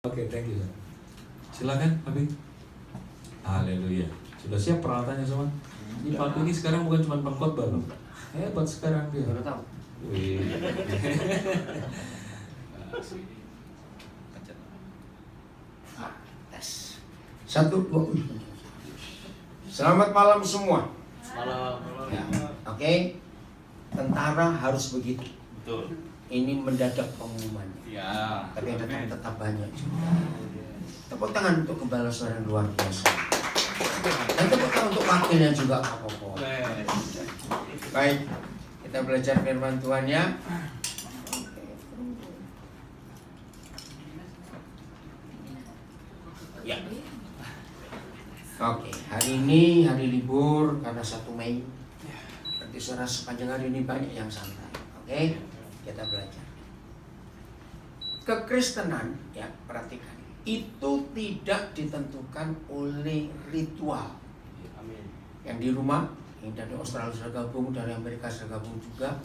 Oke, thank you. Silakan, Papi. Haleluya. Sudah siap peralatannya semua? Ini Papi ini sekarang bukan cuma pengkhotbah loh. Hebat sekarang dia. Baru tahu. Wih. Tes. 1, 2. Selamat malam semua. Malam. Ya, oke. Tentara harus begitu. Betul. Ini mendadak pengumumannya. Ya. Tapi yang datang tetap banyak juga. Tepuk tangan untuk kepala suara yang luar biasa. Dan tepuk tangan untuk wakilnya juga Pak Popo. Baik, kita belajar firman Tuhan ya. Ya. Oke, hari ini hari libur karena 1 Mei. Berarti saudara sepanjang hari ini banyak yang santai. Oke, kita belajar. Kekristenan, ya perhatikan, itu tidak ditentukan oleh ritual. Amin. Yang di rumah, yang dari Australia sudah gabung, dari Amerika sudah gabung juga.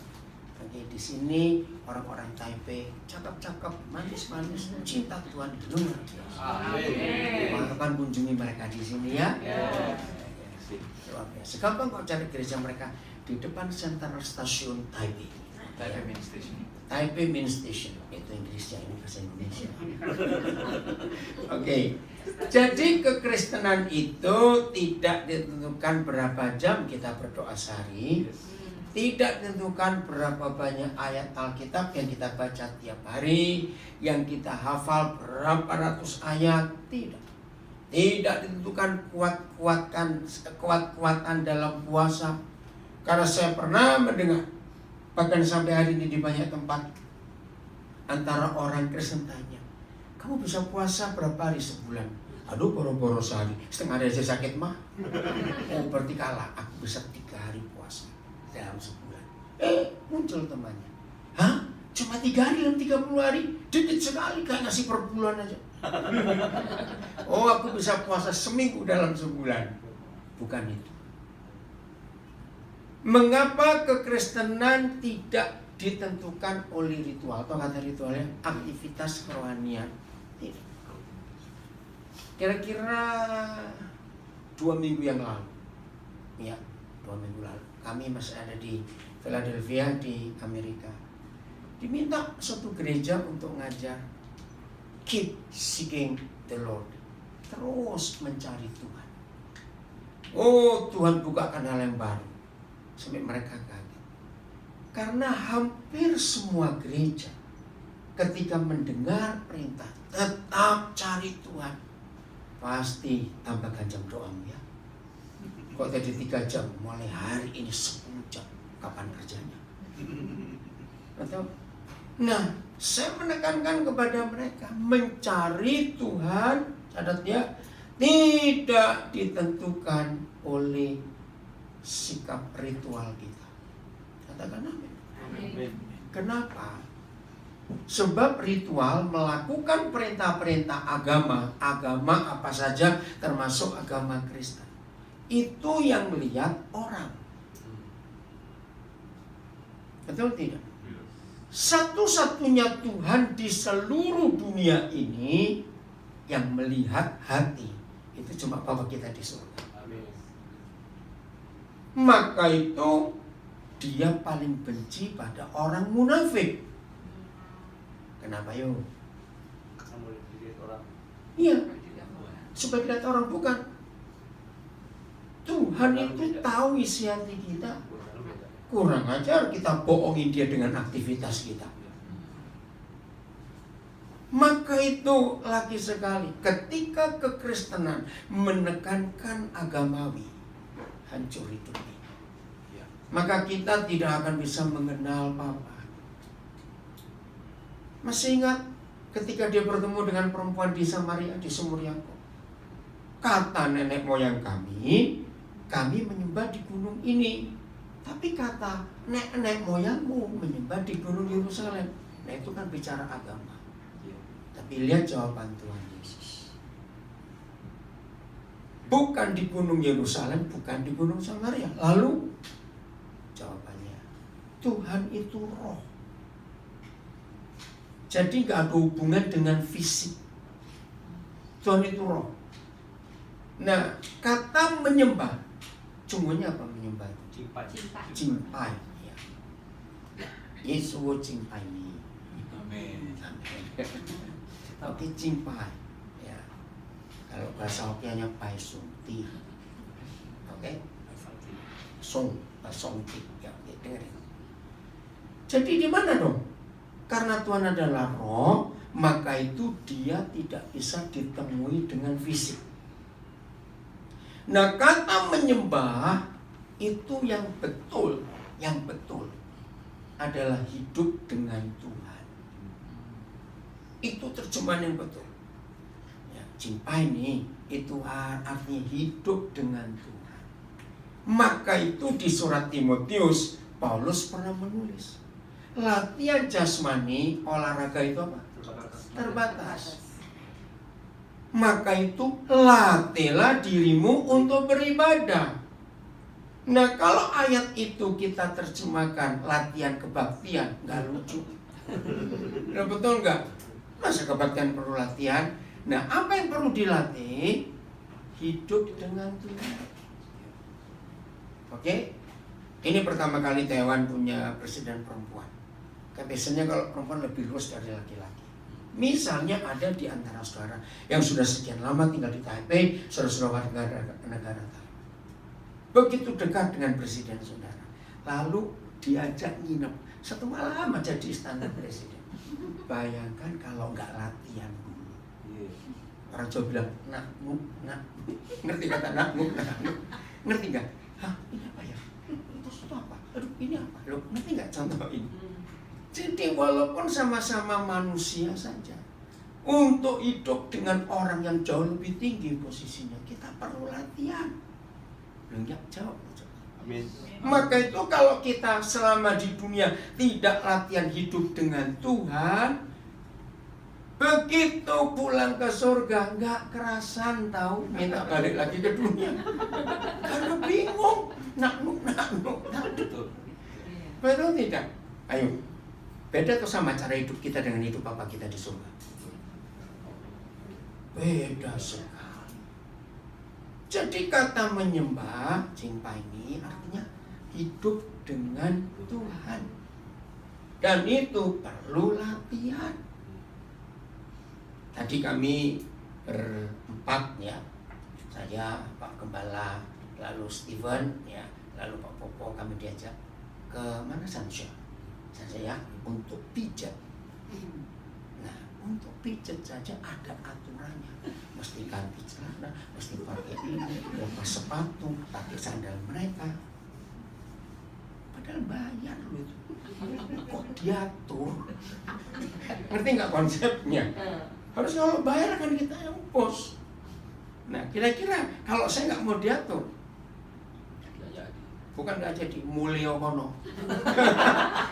Nanti di sini orang-orang Taipei, cakep-cakep, manis-manis, cinta Tuhan luar biasa. Amin. Maka kunjungi mereka di sini ya. Luar biasa. Gampang kok cari gereja mereka di depan Center Stasiun Taipei. Taipei Main Station. Taipei Main Station, itu Inggrisnya, ini bahasa Indonesia. Oke. Jadi kekristenan itu tidak ditentukan berapa jam kita berdoa sehari, tidak ditentukan berapa banyak ayat Alkitab yang kita baca tiap hari, yang kita hafal berapa ratus ayat, tidak. Tidak ditentukan kuat-kuatan dalam puasa. Karena saya pernah mendengar, bahkan sampai hari ini di banyak tempat, antara orang Kristen tanya, kamu bisa puasa berapa hari sebulan? Aduh, boro-boro sehari, setengah hari aja sakit mah. Oh, berarti kalah, aku bisa 3 hari puasa dalam sebulan. Muncul temannya, hah? Cuma 3 hari dalam 30 hari? Dikit sekali, kayak ngasih per bulan aja. Oh, aku bisa puasa seminggu dalam sebulan. Bukan itu. Mengapa kekristenan tidak ditentukan oleh ritual? Atau kata ritualnya aktivitas kerohanian. Tidak. Kira-kira 2 minggu yang lalu, ya 2 minggu lalu, kami masih ada di Philadelphia di Amerika. Diminta suatu gereja untuk ngajar keep seeking the Lord, terus mencari Tuhan. Oh, Tuhan bukakan hal yang baru. Sampai mereka kaget. Karena hampir semua gereja ketika mendengar perintah tetap cari Tuhan, pasti tambahkan jam doamu ya. Kok tadi 3 jam, mulai hari ini 10 jam. Kapan kerjanya? Atau, nah, saya menekankan kepada mereka mencari Tuhan, catat ya, tidak ditentukan oleh sikap ritual kita. Katakan amin. Kenapa? Sebab ritual melakukan perintah-perintah agama apa saja termasuk agama Kristen. Itu yang melihat orang. Betul tidak? Satu-satunya Tuhan di seluruh dunia ini yang melihat hati. Itu cuma Bapa kita di surga. Maka itu dia paling benci pada orang munafik. Kenapa yuk? Iya, supaya dilihat orang, bukan. Tuhan itu tahu isi hati kita. Kurang ajar kita bohongin dia dengan aktivitas kita. Maka itu lagi sekali ketika kekristenan menekankan agamawi, hancur hidup ini. Maka kita tidak akan bisa mengenal Bapa. Masih ingat ketika dia bertemu dengan perempuan di Samaria, di sumur Yakub. Kata nenek moyang kami menyembah di gunung ini. Tapi kata nenek moyangmu menyembah di gunung Yerusalem. Nah, itu kan bicara agama. Tapi lihat jawaban Tuhan Yesus. Bukan di gunung Yerusalem, bukan di gunung Samaria. Lalu jawabannya, Tuhan itu roh. Jadi gak ada hubungan dengan fisik. Tuhan itu roh. Nah, kata menyembah, sungguhnya apa menyembah itu? Cimpai. Ya. Yesus cimpai. Amin. Oke, cimpai. Ya. Kalau bahasa Hokkien paisunti. Oke. Songti. Ya, dengerin. Jadi di mana dong? Karena Tuhan adalah roh, maka itu dia tidak bisa ditemui dengan fisik. Nah, kata menyembah itu yang betul adalah hidup dengan Tuhan. Itu terjemahan yang betul. Ya, cimpai nih, itu artinya hidup dengan Tuhan. Maka itu di surat Timotius, Paulus pernah menulis, latihan jasmani, olahraga itu apa? Terbatas. Maka itu latihlah dirimu untuk beribadah. Nah, kalau ayat itu kita terjemahkan latihan kebaktian, nggak lucu. Nah, betul nggak? Masa kebaktian perlu latihan? Nah, apa yang perlu dilatih? Hidup dengan Tuhan. Oke? Ini pertama kali Taiwan punya presiden perempuan. Biasanya kalau perempuan lebih luas dari laki-laki. Misalnya ada di antara saudara yang sudah sekian lama tinggal di Taipei, saudara-saudara negara Taiwan. Begitu dekat dengan presiden saudara, lalu diajak nginep 1 malam aja di istana presiden. Bayangkan kalau nggak latihan dulu. Orang Jawa bilang nak. Ngerti kata nak? Ngerti nggak? Hah, ini apa ya? Terus itu apa? Aduh, ini apa? Loh, ngerti nggak contoh ini? Jadi walaupun sama-sama manusia saja, untuk hidup dengan orang yang jauh lebih tinggi posisinya, kita perlu latihan. Enggak jawab. Amin. Maka itu kalau kita selama di dunia tidak latihan hidup dengan Tuhan, begitu pulang ke surga nggak kerasan tahu, minta balik lagi ke dunia. Karena bingung, nak. Betul tidak? Ayo, beda tuh sama cara hidup kita dengan hidup Bapa kita di surga. Beda sekali. Jadi kata menyembah, cimpa ini artinya hidup dengan Tuhan. Dan itu perlu latihan. Tadi kami berempat ya. Saya, Pak Gembala, lalu Steven ya, lalu Pak Popo, kami diajak ke mana Sansya ya, untuk pijat. Nah, untuk pijat saja ada aturannya. Mesti ganti celana, mesti pakai ini, lepas sepatu, pakai sandal mereka. Padahal bayar loh itu. Kok diatur? Ngerti nggak konsepnya? Harus kalau bayar kan kita yang bos. Nah, kira-kira kalau saya nggak mau diatur, bukan nggak jadi mulio kono.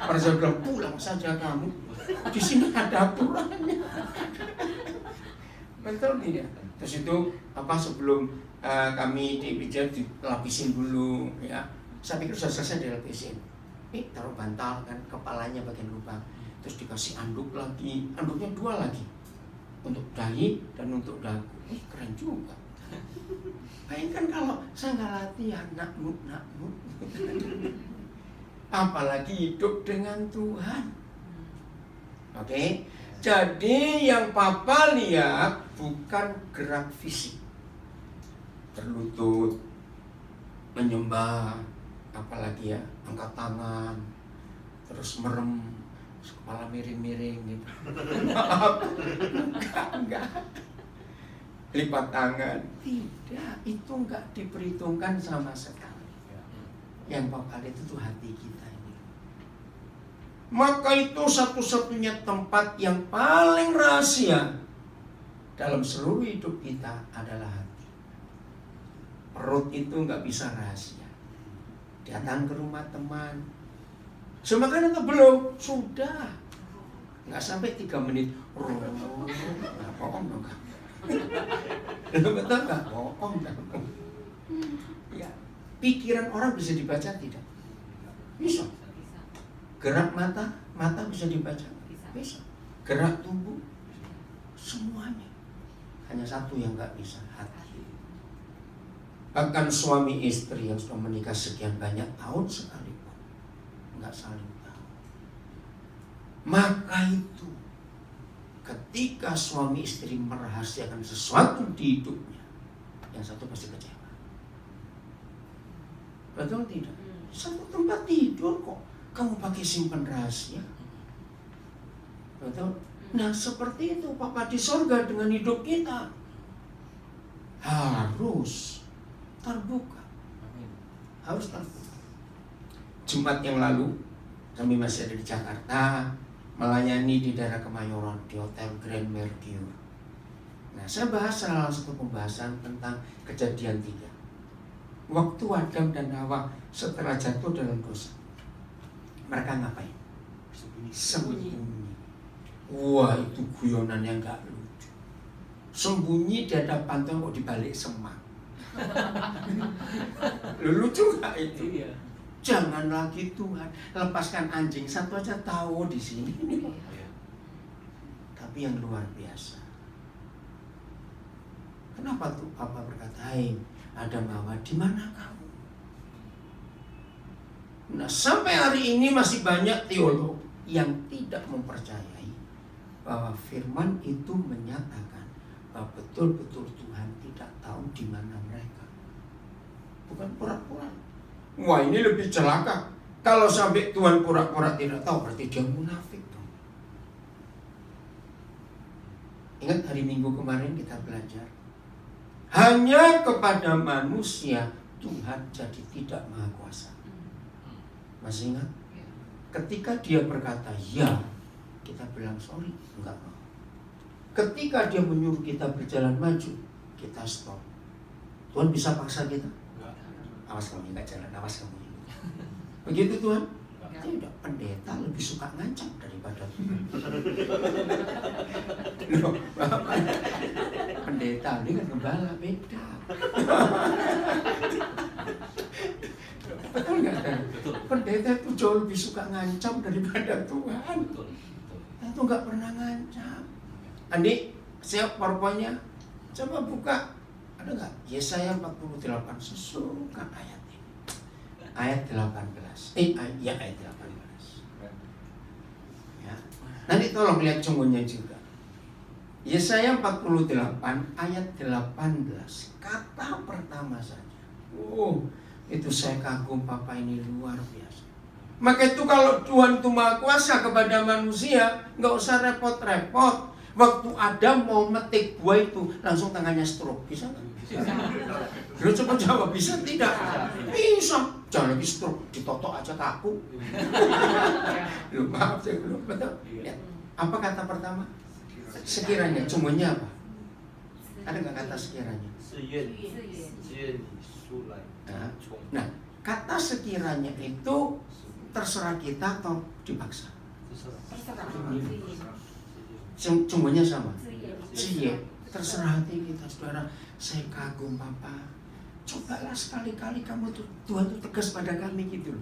Orang saya bilang pulang saja kamu. Di sini ada aturannya. Betul tidak? Terus itu sebelum kami dipijat dilapisin dulu ya. Saya pikir sudah selesai dilapisin. Taruh bantal kan, kepalanya bagian lubang. Terus dikasih anduk lagi, anduknya 2 lagi. Untuk dahi dan untuk dagu. Keren juga. Bayangkan kalau saya nggak latihan, nak. Apalagi hidup dengan Tuhan. Oke? Jadi yang Papa lihat bukan gerak fisik, berlutut, menyembah, apalagi ya, angkat tangan, terus merem, kepala miring-miring gitu. Enggak. Lipat tangan, tidak, itu enggak diperhitungkan sama sekali. Yang Papa lihat itu hati kita ini. Maka itu satu-satunya tempat yang paling rahasia dalam seluruh hidup kita adalah hati. Perut itu nggak bisa rahasia. Datang ke rumah teman, sudah makan atau belum? Sudah. Nggak sampai 3 menit. Bohong dong kan? Betul nggak? Bohong dong. Ya. Pikiran orang bisa dibaca tidak? Bisa. Gerak mata bisa dibaca? Bisa. Gerak tubuh? Semuanya. Hanya satu yang nggak bisa, hati. Bahkan suami istri yang sudah menikah sekian banyak tahun sekalipun nggak saling tahu. Maka itu ketika suami istri merahasiakan sesuatu di hidupnya, yang satu pasti kecewa. Betul tidak? Satu tempat tidur kok kamu pakai simpan rahasia. Betul? Nah seperti itu Papa di sorga dengan hidup kita harus terbuka. Harus terbuka. Jumat yang lalu kami masih ada di Jakarta, melayani di daerah Kemayoran di Hotel Grand Mercure. Nah saya bahas salah satu pembahasan tentang Kejadian 3. Waktu Adam dan Hawa setelah jatuh dalam dosa, mereka ngapain? Sembunyi. Wah itu guyonan yang gak lucu. Sembunyi di hadapan Tuhan kok dibalik semak. Lucu gak itu? Iya. Jangan lagi Tuhan lepaskan anjing satu aja tahu di sini. Tapi yang luar biasa. Kenapa tuh Papa berkata, "Hai Adam Hawa, di mana kamu?" Nah sampai hari ini masih banyak teolog yang tidak mempercayai bahwa firman itu menyatakan bahwa betul-betul Tuhan tidak tahu di mana mereka. Bukan pura-pura. Wah ini lebih celaka. Kalau sampai Tuhan pura-pura tidak tahu, berarti dia munafik dong. Ingat hari Minggu kemarin kita belajar, hanya kepada manusia Tuhan jadi tidak maha kuasa. Masih ingat? Ketika dia berkata ya, kita bilang sorry, enggak mau. Ketika dia menyuruh kita berjalan maju, kita stop. Tuhan bisa paksa kita? Enggak. Awas kamu enggak jalan, awas kamu. Begitu Tuhan? Tidak, pendeta lebih suka ngancam daripada Tuhan. Loh, pendeta ini kan gembala, beda. Betul nggak? Betul. Pendeta itu jauh lebih suka ngancam daripada Tuhan. Betul. Itu nggak pernah ngancam. Andi, siap PowerPoint-nya? Coba buka. Ada nggak? Yesaya 48, susulkan ayat ini. Ayat 18. Ya ayat 18. Ya. Nanti tolong lihat sungguhnya juga. Yesaya 48 ayat 18. Kata pertama saja. Itu saya kagum Papa, ini luar biasa. Maka itu kalau Tuhan itu maha kuasa kepada manusia, nggak usah repot-repot. Waktu Adam mau metik buah itu, langsung tangannya stroke. Bisa nggak? Lu coba jawab, bisa tidak? Bisa. Jangan lagi stroke, ditotok aja kaku. Lu maaf saya belum betul. Ya. Apa kata pertama? Sekiranya, sungguhnya apa? Ada nggak kata sekiranya? Nah, kata sekiranya itu terserah kita atau dipaksa? Sungguhnya sama. Iya, terserah hati kita, saudara. Saya kagum Papa. Cobalah sekali-kali kamu tuh, Tuhan tuh tegas pada kami gitu.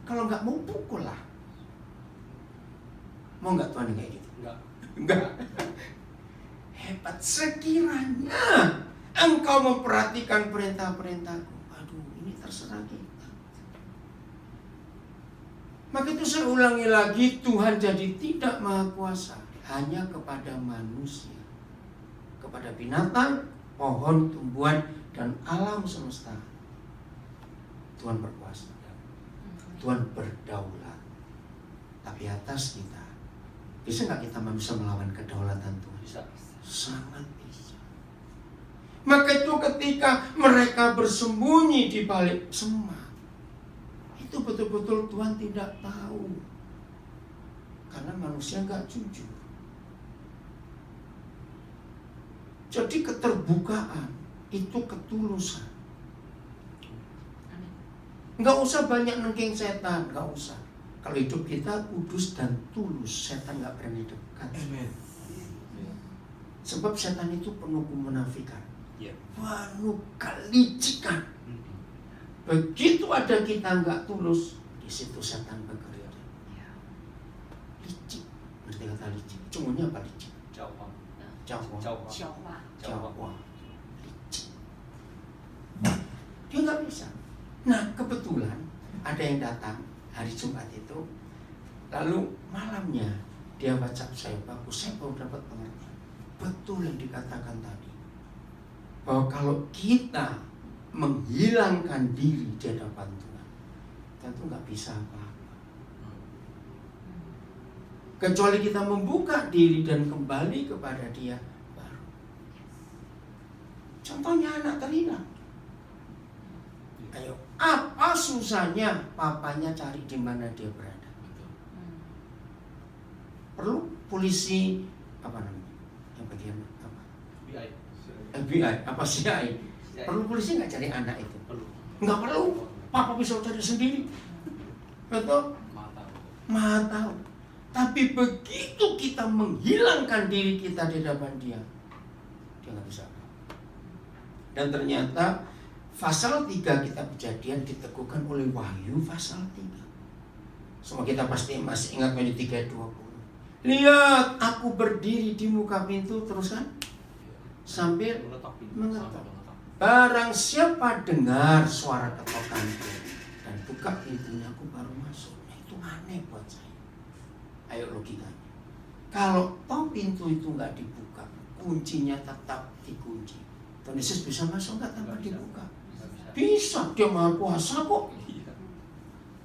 Kalau nggak mau pukul lah. Mau nggak Tuhan kayak gitu? Enggak. Hebat. Sekiranya engkau memperhatikan perintah-perintahku, aduh ini terserah kita. Maka itu saya ulangi lagi, Tuhan jadi tidak maha kuasa hanya kepada manusia, kepada binatang, pohon, tumbuhan, dan alam semesta. Tuhan berkuasa, Tuhan berdaulat. Tapi atas kita, bisa nggak kita manusia melawan kedaulatan Tuhan? Bisa. Sangat bisa. Maka itu ketika mereka bersembunyi di balik semak, itu betul-betul Tuhan tidak tahu. Karena manusia nggak jujur. Jadi keterbukaan itu ketulusan. Nggak usah banyak nengking setan, nggak usah. Kalau hidup kita kudus dan tulus, setan nggak berani dekat. Amen. Sebab setan itu penuh kemunafikan, Ya. penuh kelicikan. Begitu ada kita nggak tulus, di situ setan bekerja. Licik, ngerti kata licik? Sungguhnya apa licik? Jawab. Jawa. Jawa. Dia nggak bisa. Nah kebetulan ada yang datang hari Jumat itu, lalu malamnya dia WhatsApp saya, bagus, saya baru dapat pengertian. Betul yang dikatakan tadi, bahwa kalau kita menghilangkan diri di hadapan Tuhan, tentu nggak bisa apa-apa. Kecuali kita membuka diri dan kembali kepada Dia baru. Contohnya anak terhilang. Ayo, apa susahnya papanya cari di mana dia berada? Perlu polisi apa namanya? Yang bagian apa? FBI apa CIA? Perlu polisi nggak cari anak itu? Perlu. Nggak perlu. Papa bisa cari sendiri. Betul? Maha tahu. Tapi begitu kita menghilangkan diri kita di hadapan Dia, Dia nggak bisa. Dan ternyata pasal 3 kitab Kejadian diteguhkan oleh Wahyu pasal 3. Semua kita pasti masih ingat Wahyu 3:20. Lihat, aku berdiri di muka pintu, terus kan sambil mengetok. Barang siapa dengar suara ketokanku dan buka pintunya, aku baru masuk. Nah, itu aneh buat saya. Ayo logikanya. Kalau toh pintu itu nggak dibuka, kuncinya tetap dikunci, Tuhan Yesus bisa masuk nggak tanpa dibuka? Bisa, Dia Maha Kuasa kok.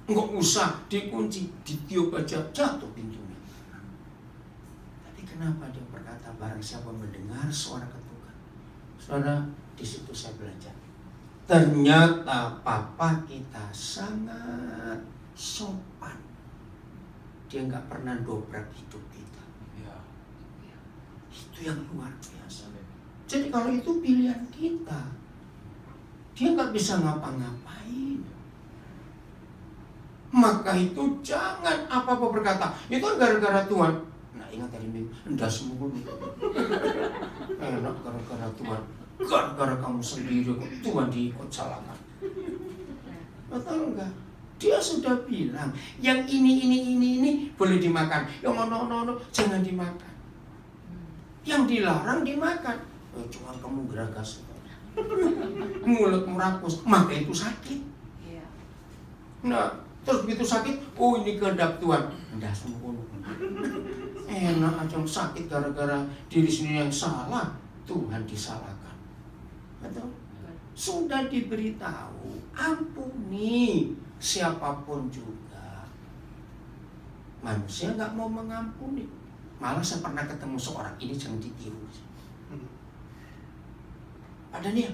Nggak usah dikunci, ditiup aja jatuh pintunya. Tapi kenapa Dia berkata barang siapa mendengar suara ketukan? Saudara, di situ saya belajar. Ternyata Papa kita sangat sopan. Dia nggak pernah dobrak hidup kita. Itu yang luar biasa. Jadi kalau itu pilihan kita, Dia nggak bisa ngapa-ngapain. Maka itu jangan apa-apa berkata, itu kan gara-gara Tuhan. Nah ingat tadi minggu, enggak semua. Enak gara-gara Tuhan. Gara-gara kamu sendiri kok Tuhan diikut salahkan. Betul enggak? Dia sudah bilang, yang ini boleh dimakan. Yang no, jangan dimakan. Yang dilarang dimakan. Cuma kamu geragas. Mulut merakus, maka itu sakit. Nah, terus begitu sakit, oh ini kehendak Tuhan. Enggak sempurna. Enak aja sakit gara-gara diri sendiri yang salah, Tuhan disalahkan. Betul? Sudah diberitahu, ampuni siapapun juga. Manusia nggak mau mengampuni. Malah saya pernah ketemu seorang, ini jangan ditiru. Ada nih,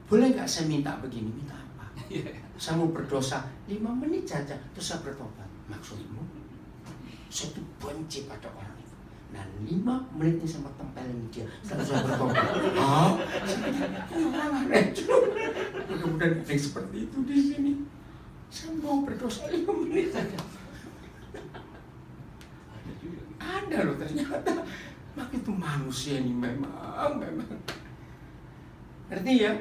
boleh nggak saya minta begini? Minta apa? Saya mau berdosa 5 menit saja, terus saya bertobat. Maksudmu? Saya tuh benci pada orang itu. Nah 5 menit ini saya mau tempelin dia, setelah saya bertobat. Orang aneh juga. Mudah-mudahan ada yang seperti itu di sini. Saya mau berdosa 5 menit saja. Ada loh ternyata. Maka itu manusia ini memang. Ngerti ya?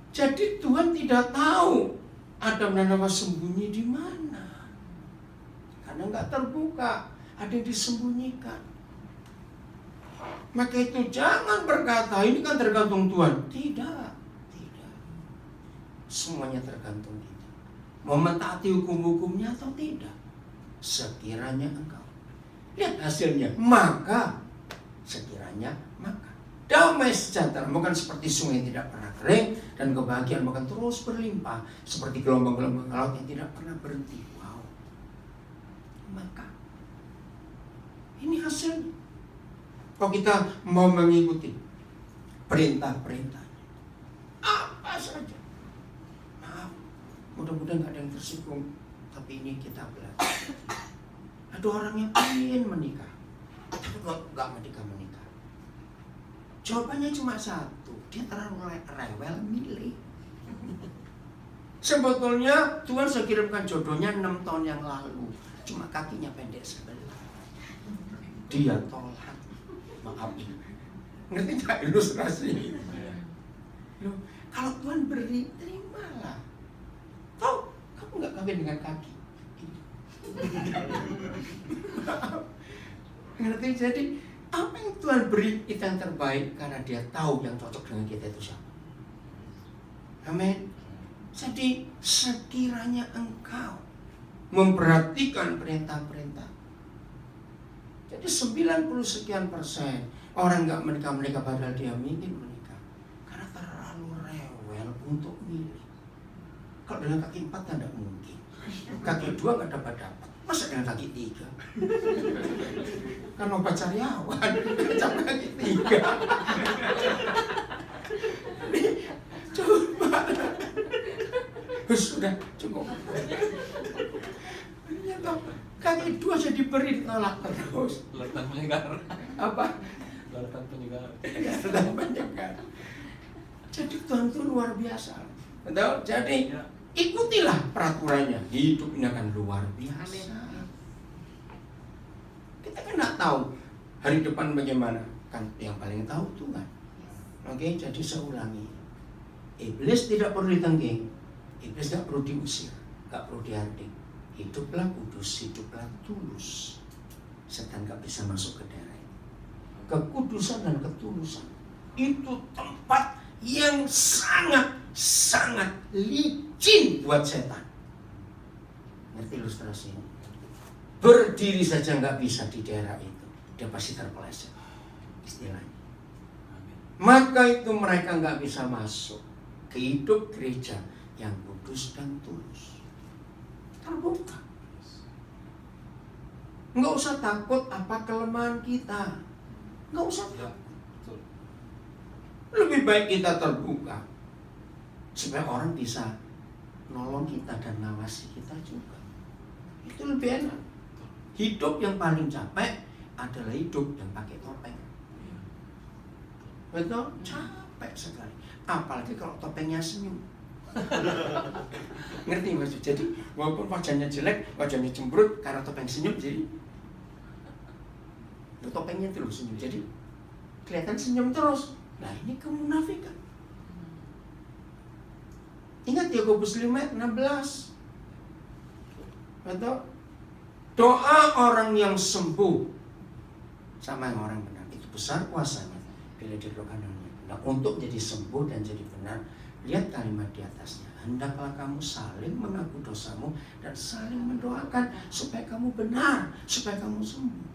Jadi Tuhan tidak tahu Adam dan Hawa sembunyi di mana. Karena nggak terbuka, ada yang disembunyikan. Maka itu jangan berkata ini kan tergantung Tuhan. Tidak. Semuanya tergantung kita. Mau mentaati hukum-hukumnya atau tidak. Sekiranya engkau lihat hasilnya, maka sekiranya maka damai sejahtera bukan seperti sungai yang tidak pernah kering, dan kebahagiaan bahkan terus berlimpah seperti gelombang-gelombang laut yang tidak pernah berhenti. Wow. Maka ini hasilnya. Kalau kita mau mengikuti perintah-perintahnya, apa saja. Maaf, mudah-mudahan nggak ada yang tersinggung, tapi ini kita belajar. Ada orang yang ingin menikah, tapi nggak menikah. Jawabannya cuma satu, dia terlalu rewel milih. Sebetulnya Tuhan sudah kirimkan jodohnya 6 tahun yang lalu, cuma kakinya pendek sebelah. Dia tolak. Maaf, ngerti nggak ilustrasi? Loh, kalau Tuhan beri, terimalah. Tahu, kamu nggak kawin dengan kaki. Ngerti? Jadi Apa yang Tuhan beri itu yang terbaik karena Dia tahu yang cocok dengan kita itu siapa. Amin. Jadi sekiranya engkau memperhatikan perintah-perintah, jadi 90 sekian persen orang nggak menikah padahal dia ingin menikah karena terlalu rewel untuk milih. Kalau dengan kaki 4 kan tidak mungkin, kaki 2 nggak dapat, masa dengan kaki 3? Kan obat cariawan, sampai kaki 3. Coba, sudah cukup. Kaki 2 jadi beri ditolak terus. Letak penyegar. Apa? Letak penyegar. Letak penyegar. Jadi Tuhan itu luar biasa. Betul? Jadi ikutilah peraturannya. Hidup ini akan luar biasa. Kita kan nggak tahu hari depan bagaimana. Kan yang paling tahu Tuhan. Oke, jadi saya ulangi. Iblis tidak perlu ditengking. Iblis nggak perlu diusir, nggak perlu dianting. Hiduplah kudus, hiduplah tulus. Setan gak bisa masuk ke daerah itu. Kekudusan dan ketulusan itu tempat yang sangat licin buat setan. Ngerti ilustrasinya? Berdiri saja gak bisa di daerah itu, dia pasti terpeleset. Istilahnya. Maka itu mereka gak bisa masuk ke hidup gereja yang kudus dan tulus. Terbuka. Nggak usah takut apa kelemahan kita. Nggak usah takut. Lebih baik kita terbuka supaya orang bisa nolong kita dan ngawasi kita juga. Itu lebih enak. Hidup yang paling capek adalah hidup yang pakai topeng. Betul? Capek sekali. Apalagi kalau topengnya senyum. Ngerti maksud? Jadi walaupun wajahnya jelek, wajahnya cemberut, karena topeng senyum jadi topengnya terus senyum, jadi kelihatan senyum terus. Nah ini kemunafikan. Ingat Yakobus 5:16. Betul? Doa orang yang sembuh sama yang orang benar itu besar kuasanya bila didoakan oleh. Nah untuk jadi sembuh dan jadi benar, lihat kalimat di atasnya. Hendaklah kamu saling mengaku dosamu dan saling mendoakan supaya kamu benar, supaya kamu sembuh.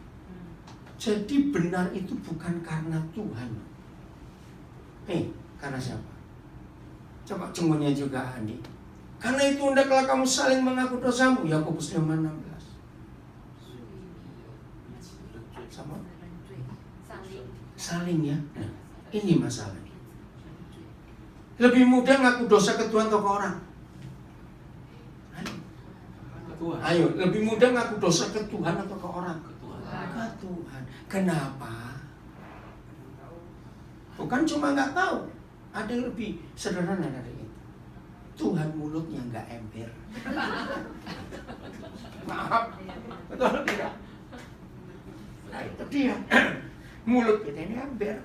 Jadi benar itu bukan karena Tuhan. Karena siapa? Coba cunggunya juga Andi. Karena itu hendaklah kamu saling mengaku dosamu. Yakobus 5:16. Sama? Saling ya. Nah, ini masalahnya. Lebih mudah ngaku dosa ke Tuhan atau ke orang? Ayo, lebih mudah ngaku dosa ke Tuhan atau ke orang? Ke Tuhan. Kenapa? Bukan cuma nggak tahu, ada yang lebih sederhana dari itu. Tuhan mulutnya nggak ember. Maaf, betul tidak? Nah itu dia. Mulut kita ini ember.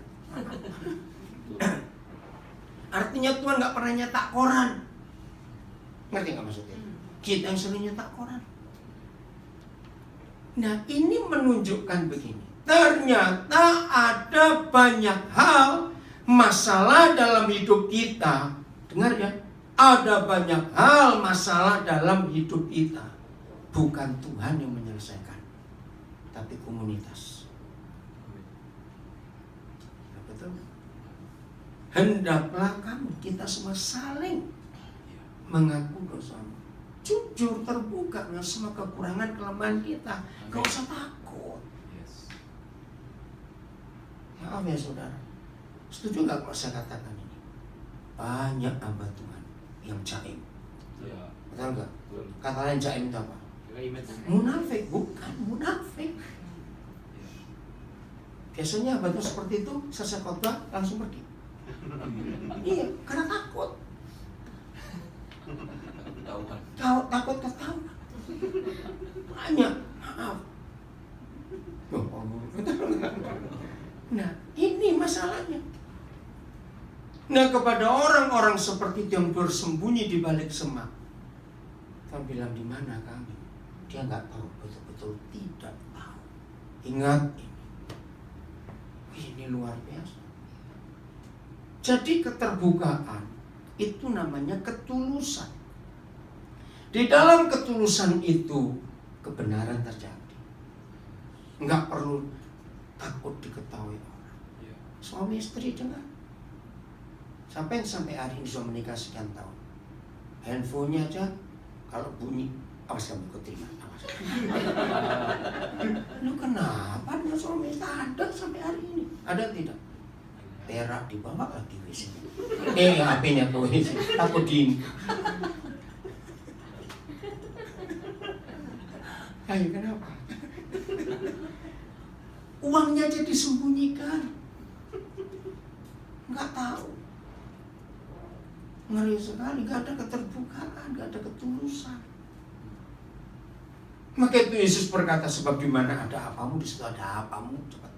Artinya Tuhan nggak pernah nyetak koran. Ngerti nggak maksudnya? Kita yang sering nyetak koran. Nah ini menunjukkan begini. Ternyata ada banyak hal masalah dalam hidup kita. Dengar ya. Ada banyak hal masalah dalam hidup kita. Bukan Tuhan yang menyelesaikan, tapi komunitas. Betul? Hendaklah kamu, kita semua saling mengaku dosamu. Jujur, terbuka dengan semua kekurangan, kelemahan kita. Gak usah takut. Maaf ya saudara. Setuju gak kalau saya katakan ini? Banyak hamba Tuhan yang jaim. Betul gak? Kata lain jaim itu apa? Munafik, bukan munafik. Biasanya hamba Tuhan seperti itu, selesai khotbah langsung pergi. Iya, karena takut. Takut ketahuan. Banyak, maaf. Nah, ini masalahnya. Nah, kepada orang-orang seperti itu yang bersembunyi di balik semak, Tuhan bilang, di mana kami? Dia nggak tahu, betul-betul tidak tahu. Ingat ini. Ini luar biasa. Jadi keterbukaan itu namanya ketulusan. Di dalam ketulusan itu kebenaran terjadi. Enggak perlu takut diketahui orang. Suami istri dengar. Siapa yang sampai hari ini sudah menikah sekian tahun? Handphonenya aja kalau bunyi, awas kamu ikut terima. Awas. Lu kenapa dengan suami istri ada sampai hari ini? Ada tidak? Perak dibawa lagi WC. HP-nya ke WC. Takut ding. Ayo kenapa? Uangnya aja disembunyikan. Nggak tahu. Ngeri sekali, nggak ada keterbukaan, nggak ada ketulusan. Maka itu Yesus berkata, sebab di mana ada apamu, di situ ada apamu. Cepat.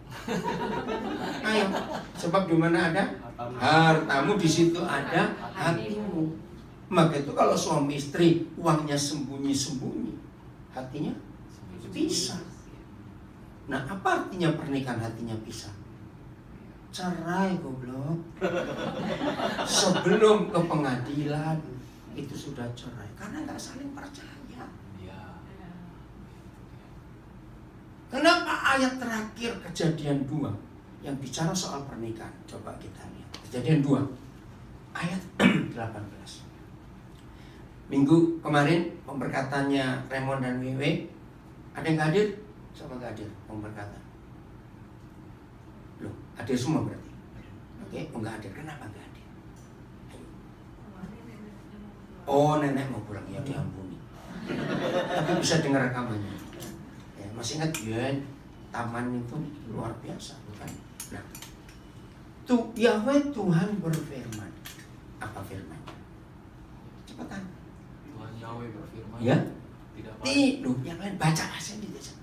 Ayo, sebab di mana ada hartamu, di situ ada hatimu. Maka itu kalau suami istri uangnya sembunyi-sembunyi, hatinya bisa. Nah, apa artinya pernikahan hatinya bisa? Cerai goblok. Sebelum ke pengadilan itu sudah cerai karena nggak saling percaya. Kenapa ayat terakhir Kejadian 2 yang bicara soal pernikahan? Coba kita lihat Kejadian 2 ayat 18. Minggu kemarin pemberkatannya Raymond dan Wewe, ada yang hadir? Sama nggak hadir pemberkatan? Loh, hadir semua berarti? Oke, nggak hadir. Kenapa nggak hadir? Oh, nenek mau pulang, ya diampuni. Tapi bisa dengar rekamannya. Ya, masih ingat ya, taman itu luar biasa, bukan? Nah, tuh Yahweh Tuhan berfirman. Apa firman? Cepetan. Tuhan Yahweh berfirman. Ya. Tidak Loh, yang lain baca aja di desa.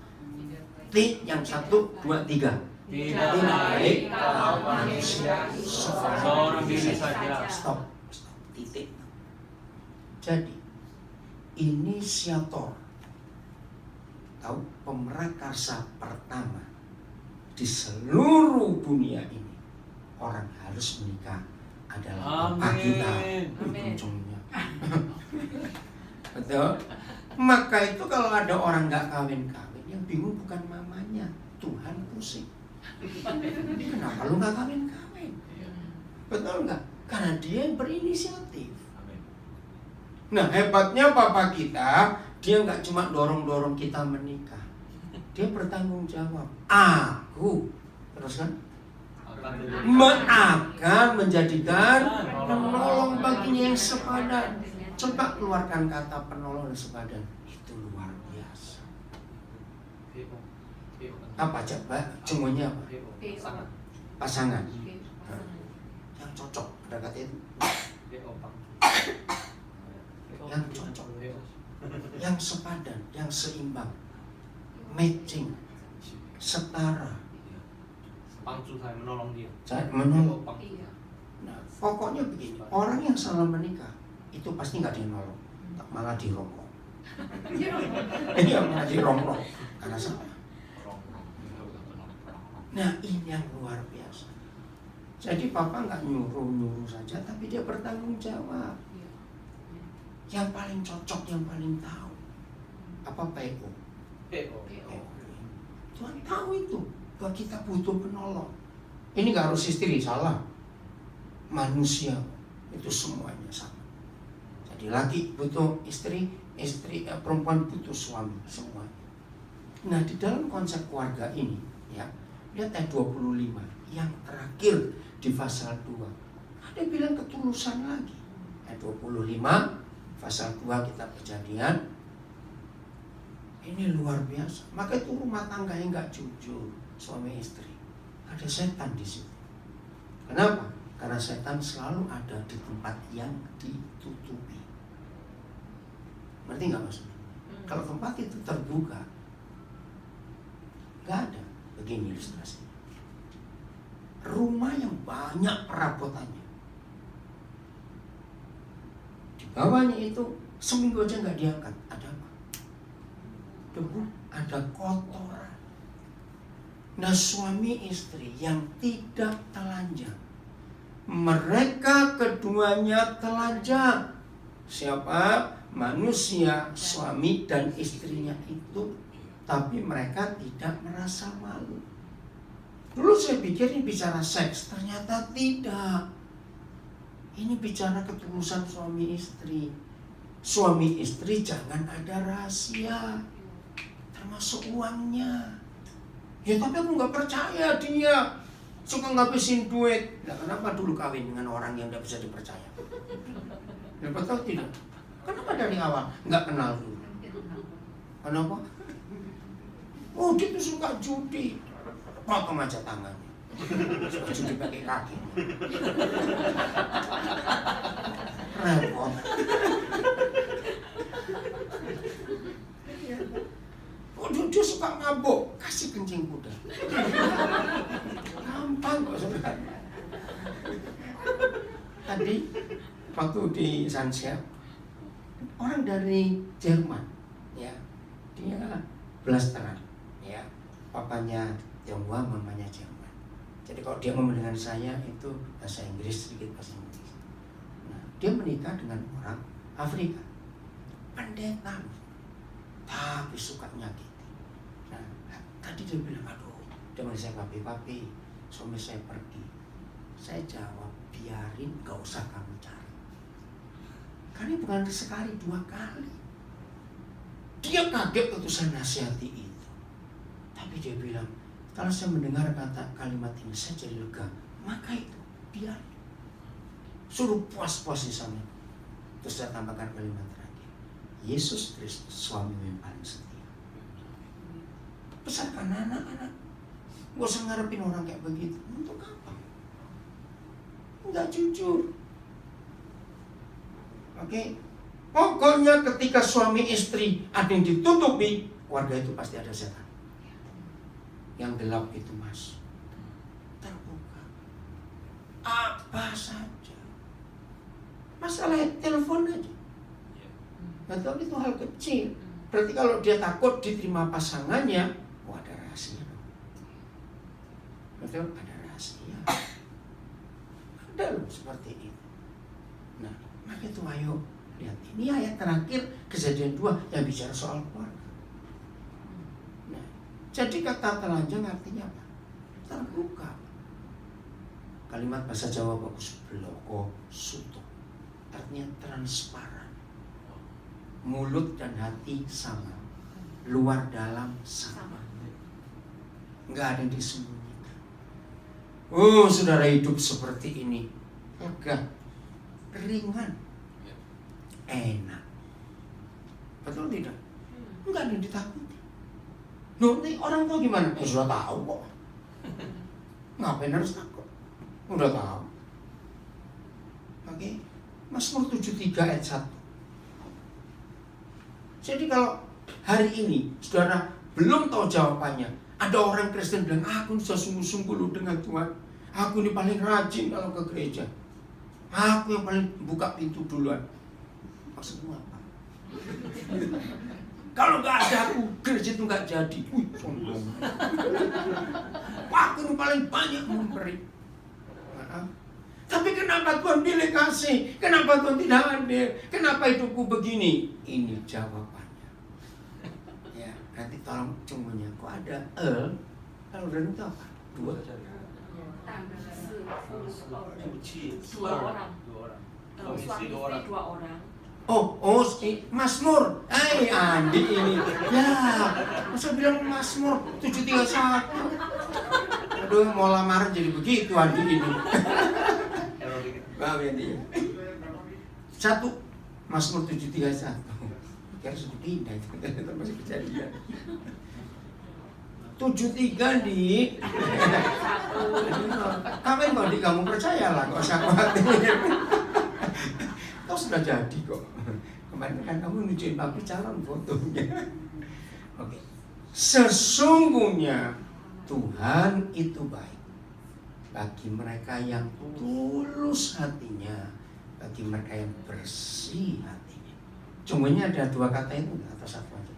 Yang 1, 2, 3. Tidak baik kalau manusia seorang diri saja. Stop. Titik. Jadi inisiator, tahu, pemrakarsa pertama di seluruh dunia ini, orang harus menikah adalah Bapak kita. Amin. Ujungnya. Betul. Maka itu kalau ada orang nggak kawin-kawin, yang bingung bukan mamanya, Tuhan pusing. Kenapa lu nggak kawin-kawin? Betul nggak? Karena dia yang berinisiatif. Nah, hebatnya Papa kita, dia nggak cuma dorong-dorong kita menikah. Dia bertanggung jawab. Aku, terus kan? Akan menjadikan penolong baginya yang sepadan. Coba keluarkan kata penolong dan sepadan. Itu luar biasa. Apa coba? Semuanya apa? Pasangan. Yang cocok. Ada kata itu? Yang cocok, yang sepadan, yang seimbang, matching, setara. menolong dia. Menolong. Nah, pokoknya begini, orang yang salah menikah itu pasti nggak dinolong, malah dirongkong. Iya, malah dirongkong karena salah. Nah, ini yang luar biasa. Jadi Papa nggak nyuruh saja, tapi dia bertanggung jawab. Yang paling cocok, yang paling tahu. Apa PO? Tuhan tahu itu, bahwa kita butuh penolong. Ini gak harus istri, salah. Manusia itu semuanya sama. Jadi laki butuh istri, perempuan butuh suami, semuanya. Nah, di dalam konsep keluarga ini, ya, lihat ayat 25, yang terakhir di pasal 2. Ada yang bilang ketulusan lagi. Ayat 25, pasal 2 kitab Kejadian. Ini luar biasa. Maka itu rumah tangga yang nggak jujur, suami istri. Ada setan di situ. Kenapa? Karena setan selalu ada di tempat yang ditutupi. Ngerti nggak maksudnya? Kalau tempat itu terbuka, nggak ada. Begini ilustrasinya. Rumah yang banyak perabotannya, bawahnya itu seminggu aja nggak diangkat. Ada apa? Debu, ada kotoran. Nah, suami istri yang tidak telanjang, mereka keduanya telanjang. Siapa? Manusia, suami dan istrinya itu. Tapi mereka tidak merasa malu. Dulu saya pikir ini bicara seks, ternyata tidak. Ini bicara ketulusan suami istri. Suami istri jangan ada rahasia, termasuk uangnya. Ya tapi aku nggak percaya dia suka ngabisin duit. Nah, kenapa dulu kawin dengan orang yang nggak bisa dipercaya? Ya betul tidak? Kenapa dari awal nggak kenal dulu? Kenapa? Oh dia tuh suka judi. Potong aja tangannya. Suka judi pakai kaki. Repot. Oh dia suka mabuk. Kasih kencing kuda. Gampang kok saudara. Tadi waktu di Sansia, orang dari Jerman, ya, dia blasteran, ya, papanya Tionghoa, mamanya Jerman. Jadi kalau dia ngomong dengan saya itu bahasa Inggris sedikit bahasa Inggris. Nah, dia menikah dengan orang Afrika, pendeta, tapi suka nyakiti. Nah, tadi dia bilang, aduh, dia manggil saya papi, suami saya pergi. Saya jawab, biarin, gak usah kamu cari. Karena bukan sekali, 2 kali. Dia kaget waktu saya nasihati itu. Tapi dia bilang, kalau saya mendengar kalimat ini, saya jadi lega. Maka itu, biar. Suruh puas-puas di sana. Terus saya tambahkan kalimat terakhir. Yesus Kristus, suamimu yang paling setia. Besarkan anak-anak. Gak usah ngarepin orang kayak begitu. Untuk apa? Enggak jujur. Oke. Pokoknya ketika suami istri ada yang ditutupi, keluarga itu pasti ada setan. Yang gelap itu mas, terbuka. Apa saja. Masalah telepon aja. Betul, itu hal kecil. Berarti kalau dia takut diterima pasangannya, ada rahasia. Betul, ada rahasia. Ada loh seperti itu. Nah, maka itu ayo lihat. Ini ayat terakhir Kejadian 2 yang bicara soal keluarga. Nah, jadi kata telanjang artinya apa? Terbuka. Kalimat bahasa Jawa bagus, bloko suto. Artinya transparan. Mulut dan hati sama. Luar dalam sama. Enggak ada yang disembunyikan. Oh, saudara hidup seperti ini. Lega, ringan, enak. Betul tidak? Enggak ada yang ditakuti. Loh, nih orang tua gimana? Sudah tahu kok. Ngapain harus takut? Udah tahu. Oke. Mazmur 73 ayat 1. Jadi kalau hari ini saudara belum tahu jawabannya, ada orang Kristen bilang, aku sudah sungguh-sungguh lu dengan Tuhan. Aku ini paling rajin kalau ke gereja. Aku yang paling buka pintu duluan. Maksudmu apa? Kalau nggak ada aku, gereja itu nggak jadi. Sombong. Aku yang paling banyak memberi. Tapi kenapa Tuhan pilih kasih? Kenapa Tuhan tidak hadir? Kenapa hidupku begini? Ini jawabannya. Ya, nanti tolong cunggunya. Kok ada kalau udah itu apa? 2. Dua orang. Kalau suami istri 2 orang. Oh, Mazmur. Andi ini. Ya, masa bilang Mazmur 731. Aduh, mau lamaran jadi begitu Andi ini. Maaf ya dia. 1 Mazmur 731. Kira sudah pindah itu ternyata masih kejadian. 73 di kapan kok di kamu percayalah, gak usah khawatir. Kau sudah jadi kok. Kemarin kan kamu nunjukin papi calon fotonya. Oke. Sesungguhnya Tuhan itu baik bagi mereka yang tulus hatinya, bagi mereka yang bersih hatinya. Cumanya ada 2 kata itu atau 1 aja?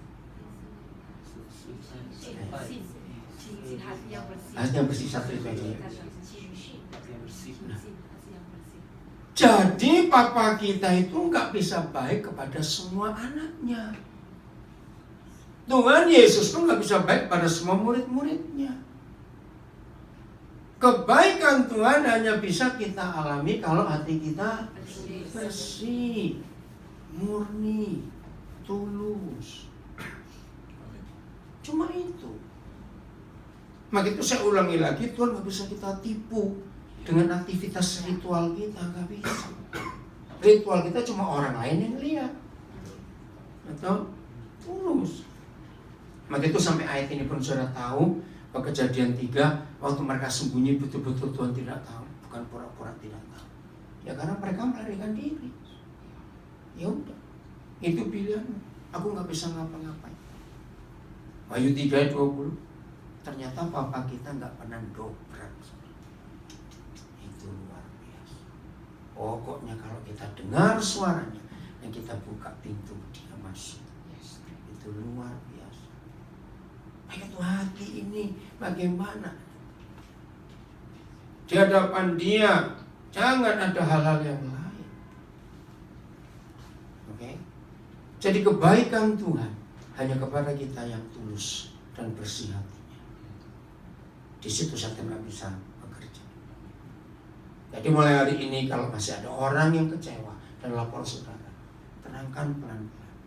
Hati yang bersih satu itu aja. bersih. Jadi papa kita itu nggak bisa baik kepada semua anaknya. Tuhan Yesus pun nggak bisa baik pada semua murid-muridnya. Kebaikan Tuhan hanya bisa kita alami kalau hati kita bersih, murni, tulus. Cuma itu. Maka itu saya ulangi lagi, Tuhan nggak bisa kita tipu dengan aktivitas ritual kita, nggak bisa. Ritual kita cuma orang lain yang lihat, atau tulus. Maka itu sampai ayat ini pun saudara tahu, Kejadian 3, waktu mereka sembunyi betul-betul Tuhan tidak tahu, bukan pura-pura tidak tahu. Ya karena mereka melarikan diri. Ya udah, itu pilihan. Aku nggak bisa ngapa-ngapain. Wahyu 3:20, ternyata papa kita nggak pernah dobrak. Itu luar biasa. Pokoknya kalau kita dengar suaranya dan kita buka pintu, dia masuk. Itu luar biasa. Itu hati ini bagaimana? Di hadapan dia jangan ada hal-hal yang lain. Oke? Jadi kebaikan Tuhan hanya kepada kita yang tulus dan bersih hatinya. Di situ saja nggak bisa bekerja. Jadi mulai hari ini kalau masih ada orang yang kecewa dan lapor saudara, terangkan pelan-pelan.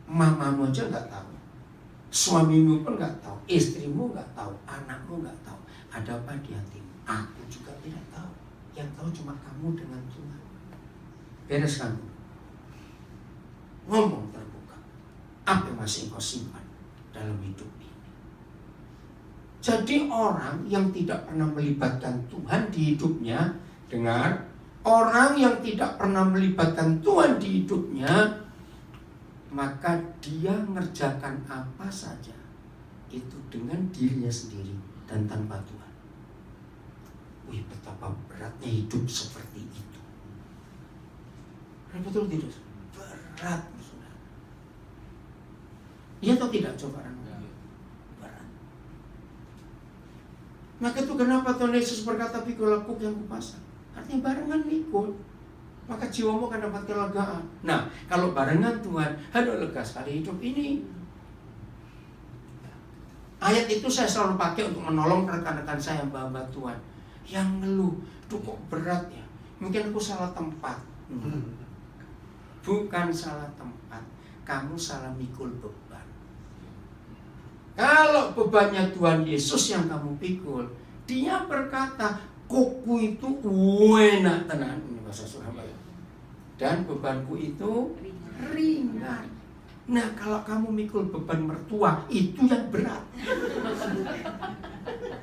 Mamamu aja nggak tahu, suamimu pun nggak tahu, istrimu nggak tahu, anakmu nggak tahu ada apa di hatimu. Aku juga tidak tahu. Yang tahu cuma kamu dengan Tuhan. Bereskan. Ngomong terbuka. Apa yang masih engkau simpan dalam hidup ini? Jadi orang yang tidak pernah melibatkan Tuhan di hidupnya, dengar, orang yang tidak pernah melibatkan Tuhan di hidupnya, maka dia mengerjakan apa saja itu dengan dirinya sendiri dan tanpa Tuhan. Wih, betapa beratnya hidup seperti itu. Betul tidak? Berat, saudara. Iya atau tidak, coba orang? Berat. Maka itu kenapa Tuhan Yesus berkata, pikul aku yang kupasang. Artinya barengan mikul, maka jiwamu akan dapat kelegaan. Nah, kalau barengan Tuhan, aduh lega sekali hidup ini. Ayat itu saya selalu pakai untuk menolong rekan-rekan saya, hamba-hamba Tuhan yang ngeluh, tuh kok berat ya. Mungkin aku salah tempat. Bukan salah tempat, kamu salah mikul beban. Kalau bebannya Tuhan Yesus yang kamu pikul, dia berkata, kuku itu enak tenan, ini bahasa Surabaya. Dan bebanku itu ringan. Nah, kalau kamu mikul beban mertua, itu yang berat.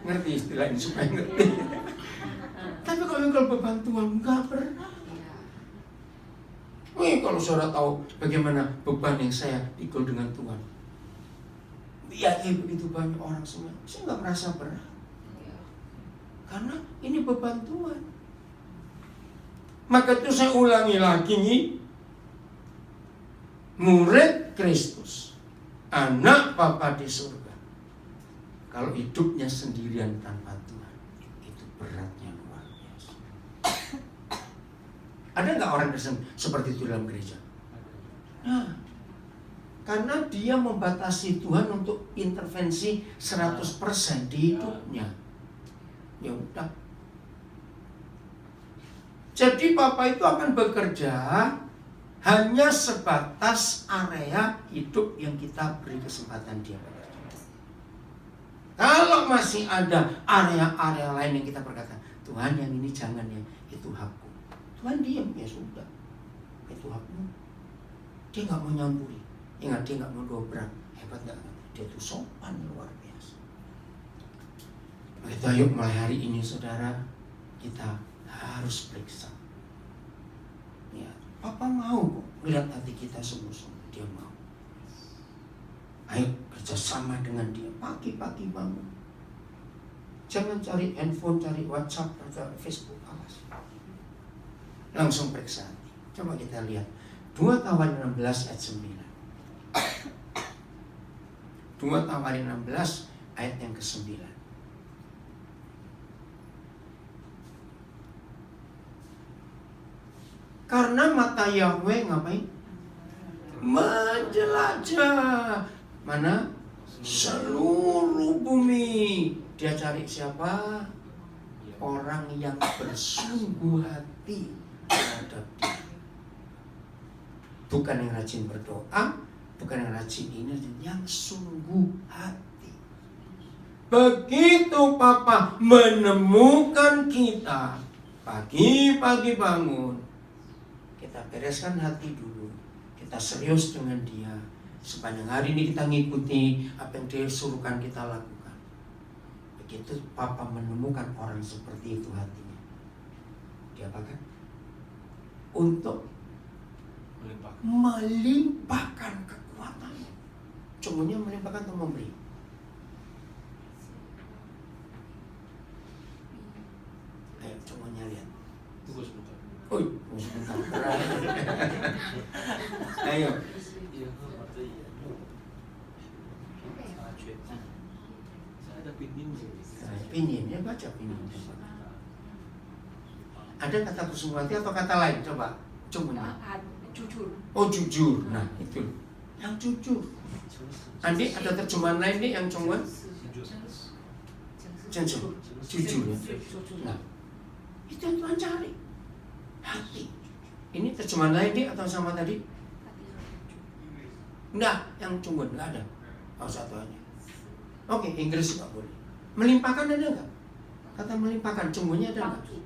Ngerti istilah ini supaya ngerti. Tapi kalau mikul beban Tuhan, enggak berat. Wih, kalau saudara tahu bagaimana beban yang saya pikul dengan Tuhan. Ya, begitu banyak orang semua, saya nggak merasa berat. Karena ini beban Tuhan. Maka itu saya ulangi lagi nih, murid Kristus, anak Bapa di surga, kalau hidupnya sendirian tanpa Tuhan, itu beratnya luar biasa. Ada nggak orang Kristen seperti itu dalam gereja? Nah, karena dia membatasi Tuhan untuk intervensi 100% di hidupnya. Ya udah. Jadi Bapa itu akan bekerja hanya sebatas area hidup yang kita beri kesempatan dia bekerja. Kalau masih ada area-area lain yang kita berkata, Tuhan yang ini jangan, yang itu hakku. Tuhan diam, ya sudah. Itu hakmu. Dia nggak mau nyampuri. Ingat, dia nggak mau dobrak. Hebat nggak? Dia itu sopan luar biasa. Kita yuk mulai hari ini saudara, kita harus periksa. Ya, Papa mau kok melihat hati kita sungguh-sungguh. Dia mau. Ayo kerjasama dengan dia. Pagi-pagi bangun. Jangan cari handphone, cari WhatsApp, cari Facebook, awas. Langsung periksa hati. Coba kita lihat 2 Tawarin 16 ayat 9. 2 2 Tawarin 16 ayat yang ke-9. Karena mata Yahweh ngapain? Menjelajah mana? Seluruh bumi. Dia cari siapa? Orang yang bersungguh hati terhadap dia. Bukan yang rajin berdoa, bukan yang rajin ini, yang sungguh hati. Begitu Papa menemukan kita, pagi-pagi bangun, kita bereskan hati dulu, kita serius dengan dia. Sepanjang hari ini kita ngikuti apa yang dia suruhkan kita lakukan. Begitu Papa menemukan orang seperti itu hatinya, dia apakan? Untuk melimpahkan kekuatannya. Contohnya melimpahkan atau memberi? Ayo contohnya lihat. Tunggu sebentar. Tunggu sebentar. Ayo. Saya ada pinjam. Pinjam, ya baca pinjam. Ada kata bersungguh hati atau kata lain? Coba. Jujur. Oh jujur. Nah itu yang jujur. Andi ada terjemahan lain nih yang cuma jujur. Jujur ya. Nah itu yang Tuhan cari. Hati. Ini terjemahan lain nih atau sama tadi? Enggak, yang cuma enggak ada. Oh satu aja. Oke, Inggris juga boleh. Melimpahkan ada enggak? Kata melimpahkan, cumbunya ada enggak?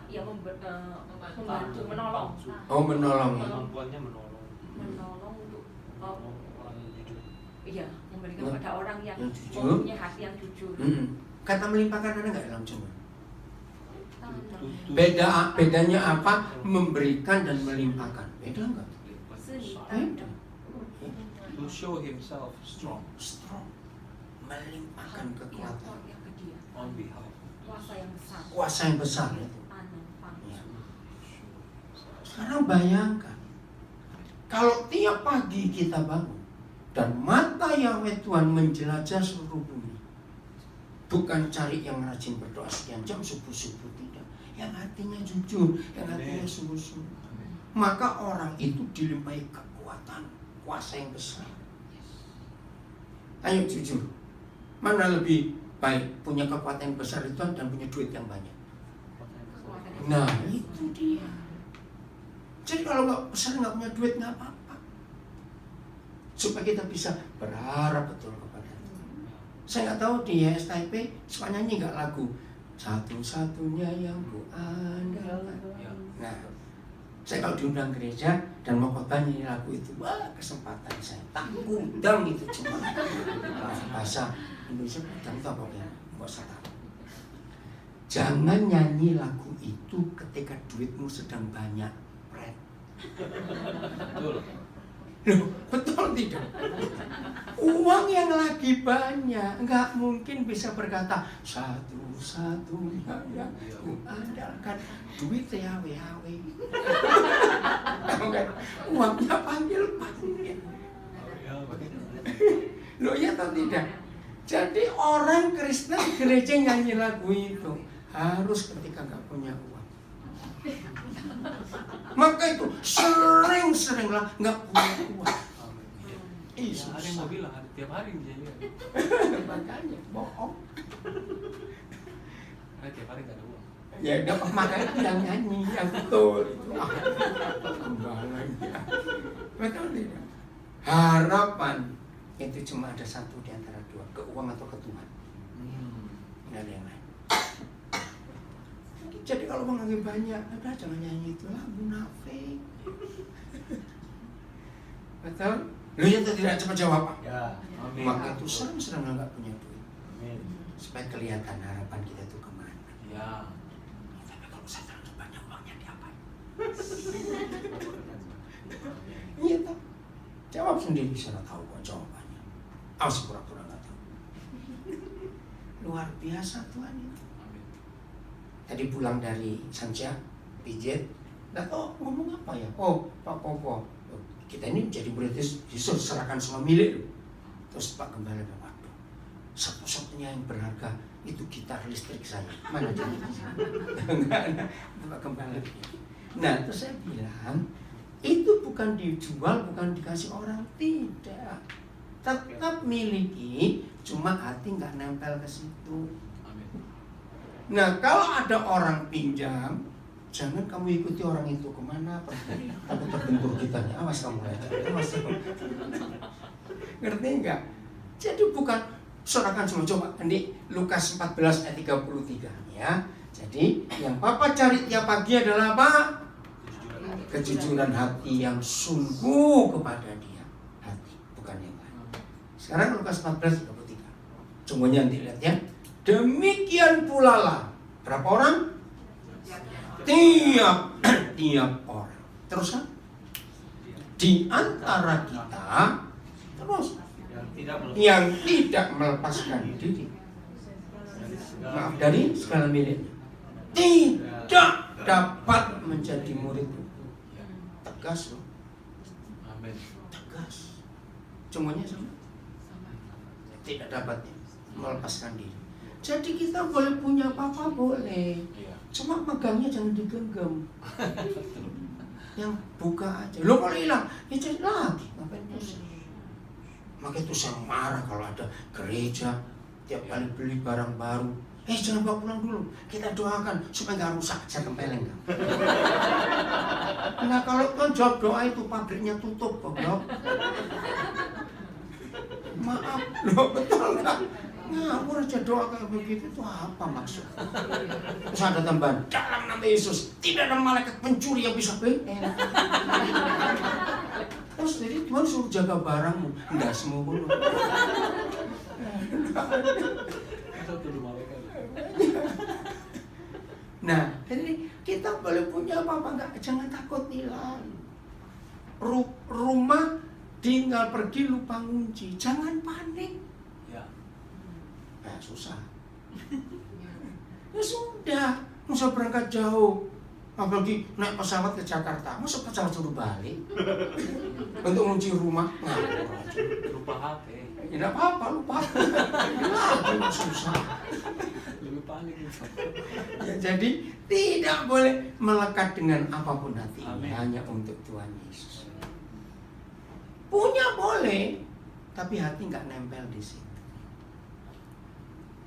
Yang membantu, menolong. Oh menolong ya. Kemampuannya menolong. Menolong untuk Orang yang jujur. iya, memberikan pada orang yang jujur. mempunyai hati yang jujur. Kata melimpahkan ada enggak dalam cumbu? Tangan. Bedanya apa? Memberikan dan melimpahkan. Beda enggak? Beda. To show himself strong Strong. Melimpahkan kekuatan. Yang ke dia. on behalf. Kuasa yang besar. Kuasa yang besar itu. Tanam, panggil. Ya. Sekarang bayangkan, kalau tiap pagi kita bangun dan mata Yahweh Tuhan menjelajah seluruh bumi, bukan cari yang rajin berdoa sekian jam subuh-subuh, tidak, yang hatinya jujur, yang hatinya sungguh-sungguh, maka orang itu dilimpahi kekuatan, kuasa yang besar. Ayo jujur, mana lebih baik, punya kekuatan yang besar itu dan punya duit yang banyak? Nah itu dia. Jadi kalau nggak besar, nggak punya duit, nggak apa-apa, supaya kita bisa berharap betul kepada Tuhan. Saya nggak tahu di STP suka nyanyi nggak lagu satu-satunya yang ku andalkan. Nah, saya kalau diundang gereja dan mau khotbah nyanyi lagu itu, wah kesempatan saya. Tak undang itu cuma bahasa Indonesia, dan itu apa ya? Nggak usah tahu. Jangan nyanyi lagu itu ketika duitmu sedang banyak. Betul. Loh, betul tidak? Uang yang lagi banyak nggak mungkin bisa berkata satu-satunya yang ku andalkan. Duit yawe-yawe. Uangnya panggil-panggil. Loh ya atau tidak? Jadi orang Kristen gereja nyanyi lagu itu harus ketika nggak punya uang. Maka itu sering-seringlah nggak punya uang. Ada yang mau bilang, ada tiap hari dia lihat. Makanya bohong. Ada tiap hari nggak ada uang. Ya dapat makanya yang nyanyi yang betul itu. Betul tidak? Harapan itu cuma ada satu di antara dua, ke uang atau ke Tuhan. Nggak ada yang lain. Jadi kalau uang lagi banyak, udah jangan nyanyi itu lah, munafik. Betul? Lu yang tidak cepat jawab. Ya. Amin. Maka itu sering nggak punya duit. Amin. Supaya kelihatan harapan kita itu kemana. Ya. Tapi kalau saya terlalu banyak uangnya diapain? Iya toh. Jawab sendiri, saya tahu kok jawabannya. Awas pura-pura nggak tahu. Luar biasa Tuhan itu. Tadi pulang dari Sanjak, pijit, nggak tahu ngomong apa ya. Oh, Pak Popo, kita ini jadi murid Yesus, serahkan semua milik. Terus Pak Gembala bilang, waduh, satu-satunya yang berharga itu gitar listrik saya. Mana dia? Enggak ada. Pak Gembala. Nah, terus saya bilang, itu bukan dijual, bukan dikasih orang, tidak. Tetap miliki, cuma hati nggak nempel ke situ. Nah, kalau ada orang pinjam, jangan kamu ikuti orang itu kemana pergi. Takut terbentur gitarnya. Awas kamu aja. Awas. Ngerti nggak? Jadi bukan serahkan semua. Coba ini Lukas 14 ayat 33 ya. Jadi yang Papa cari tiap pagi adalah apa? Kejujuran hati yang sungguh kepada Dia. Hati, bukan yang lain. Sekarang Lukas 14:33. Semuanya nanti lihat ya. Demikian pula lah. Berapa orang? Tiap orang. Terus kan? Di antara kita terus yang tidak melepaskan diri, maaf, dari segala miliknya, tidak dapat menjadi muridku. Tegas loh. Tegas. Semuanya sama. Tidak dapat melepaskan diri. Jadi kita boleh punya apa-apa boleh, cuma megangnya jangan digenggam. Yang buka aja. Lo kalau hilang, ya cari lagi. Ngapain pusing? Makanya itu saya marah kalau ada gereja tiap kali beli barang baru. Jangan bawa pulang dulu. Kita doakan supaya nggak rusak. Saya tempelin kan. Nah kalau Tuhan jawab doa itu pabriknya tutup kok, bro. Maaf, lo betul nggak? Ngawur aja doa kayak begitu itu apa maksud? Terus ada tambahan, dalam nama Yesus tidak ada malaikat pencuri yang bisa terus jadi Tuhan suruh jaga barangmu, enggak semua pun. Nah, jadi kita boleh punya apa-apa enggak, jangan takut hilang. Rumah tinggal pergi lupa kunci, jangan panik. Susah. Ya sudah, masa berangkat jauh, apalagi naik pesawat ke Jakarta, masa pesawat suruh balik untuk menuju rumah, Lupa HP. Tidak apa-apa, lupa lagi susah. Lebih panik. Ya, jadi tidak boleh melekat dengan apapun hati ini, Amin. hanya untuk Tuhan Yesus. Punya boleh, tapi hati nggak nempel di situ.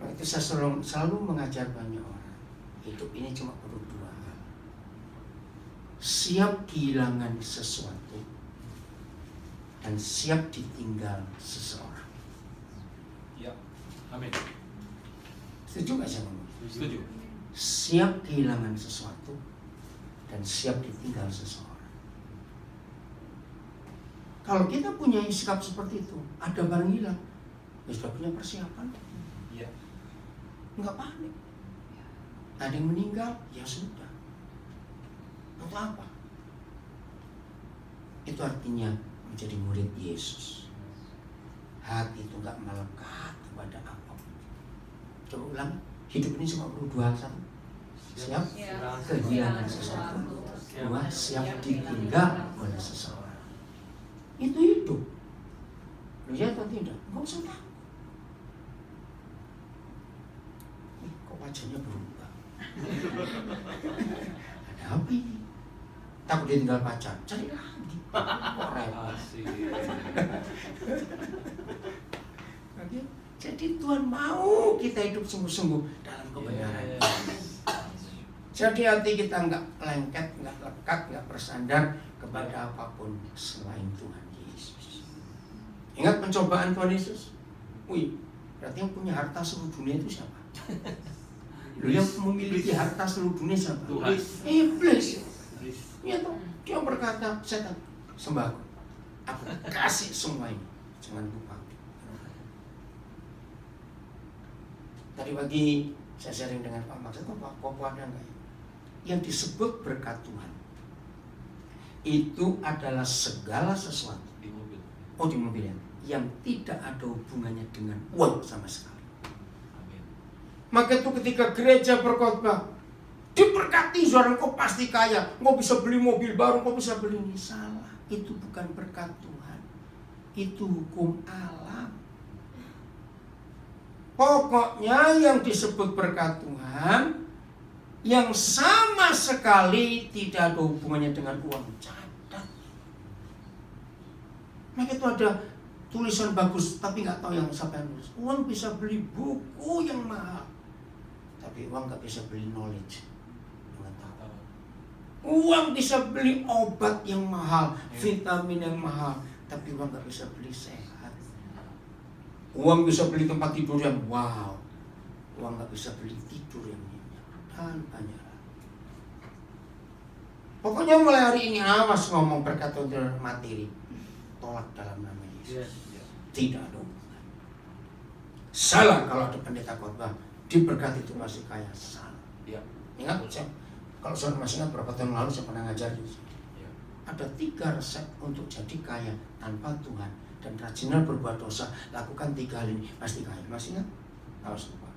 Itu saya selalu mengajar banyak orang. Hidup ini cuma perlu dua hal. Siap kehilangan sesuatu dan siap ditinggal seseorang. Ya. Amin. Setuju gak saya ngomong? Setuju. Siap kehilangan sesuatu dan siap ditinggal seseorang. Kalau kita punya sikap seperti itu, ada barang hilang, ya sudah punya persiapan. Iya. Enggak panik. Ada yang meninggal, ya sudah. Untuk apa? Itu artinya menjadi murid Yesus. Hati itu enggak melekat kepada apapun. Coba ulang, hidup ini cuma perlu dua hal. Satu, siap kehilangan sesuatu. Dua, siap ditinggal oleh seseorang. Itu hidup. Lu ya atau tidak? Enggak usah takut. Wajahnya berubah. Ada apa ini? Takut ditinggal pacar, cari lagi. Oke. Jadi Tuhan mau kita hidup sungguh-sungguh dalam kebenaran. Jadi hati kita nggak lengket, nggak lekat, nggak bersandar kepada apapun selain Tuhan Yesus. Ingat pencobaan Tuhan Yesus? Wih, berarti yang punya harta seluruh dunia itu siapa? Lu yang memiliki harta seluruh dunia siapa? Tuhan. Iblis. Iya toh. Dia berkata, setan, sembah aku kasih semua ini, jangan lupa. Tadi pagi saya sharing dengan Pak Max, itu Pak Popo ada nggak ya? Yang disebut berkat Tuhan itu adalah segala sesuatu Di mobil. di mobil ya, yang tidak ada hubungannya dengan uang sama sekali. Maka itu ketika gereja berkhotbah, diberkati saudara, kau pasti kaya, kau bisa beli mobil baru, kau bisa beli ini. Salah, itu bukan berkat Tuhan, itu hukum alam. Pokoknya yang disebut berkat Tuhan yang sama sekali tidak ada hubungannya dengan uang, catat. Maka itu ada tulisan bagus tapi nggak tahu yang siapa yang nulis. Uang bisa beli buku yang mahal, tapi uang nggak bisa beli knowledge. Uang bisa beli obat yang mahal, vitamin yang mahal, tapi uang nggak bisa beli sehat. Uang bisa beli tempat tidur yang wow, uang nggak bisa beli tidur yang nyenyak dan banyak. Pokoknya mulai hari ini awas ngomong berkat materi, tolak dalam nama Yesus. Tidak ada hubungan. Salah kalau ada pendeta khotbah diberkati itu masih kaya, salah. Ingat saya. Kalau saudara masih ingat berapa tahun lalu saya pernah ngajar di sini. Ada 3 resep untuk jadi kaya tanpa Tuhan dan rajinlah berbuat dosa. Lakukan 3 hal ini pasti kaya. Masih ingat? Harus lupa.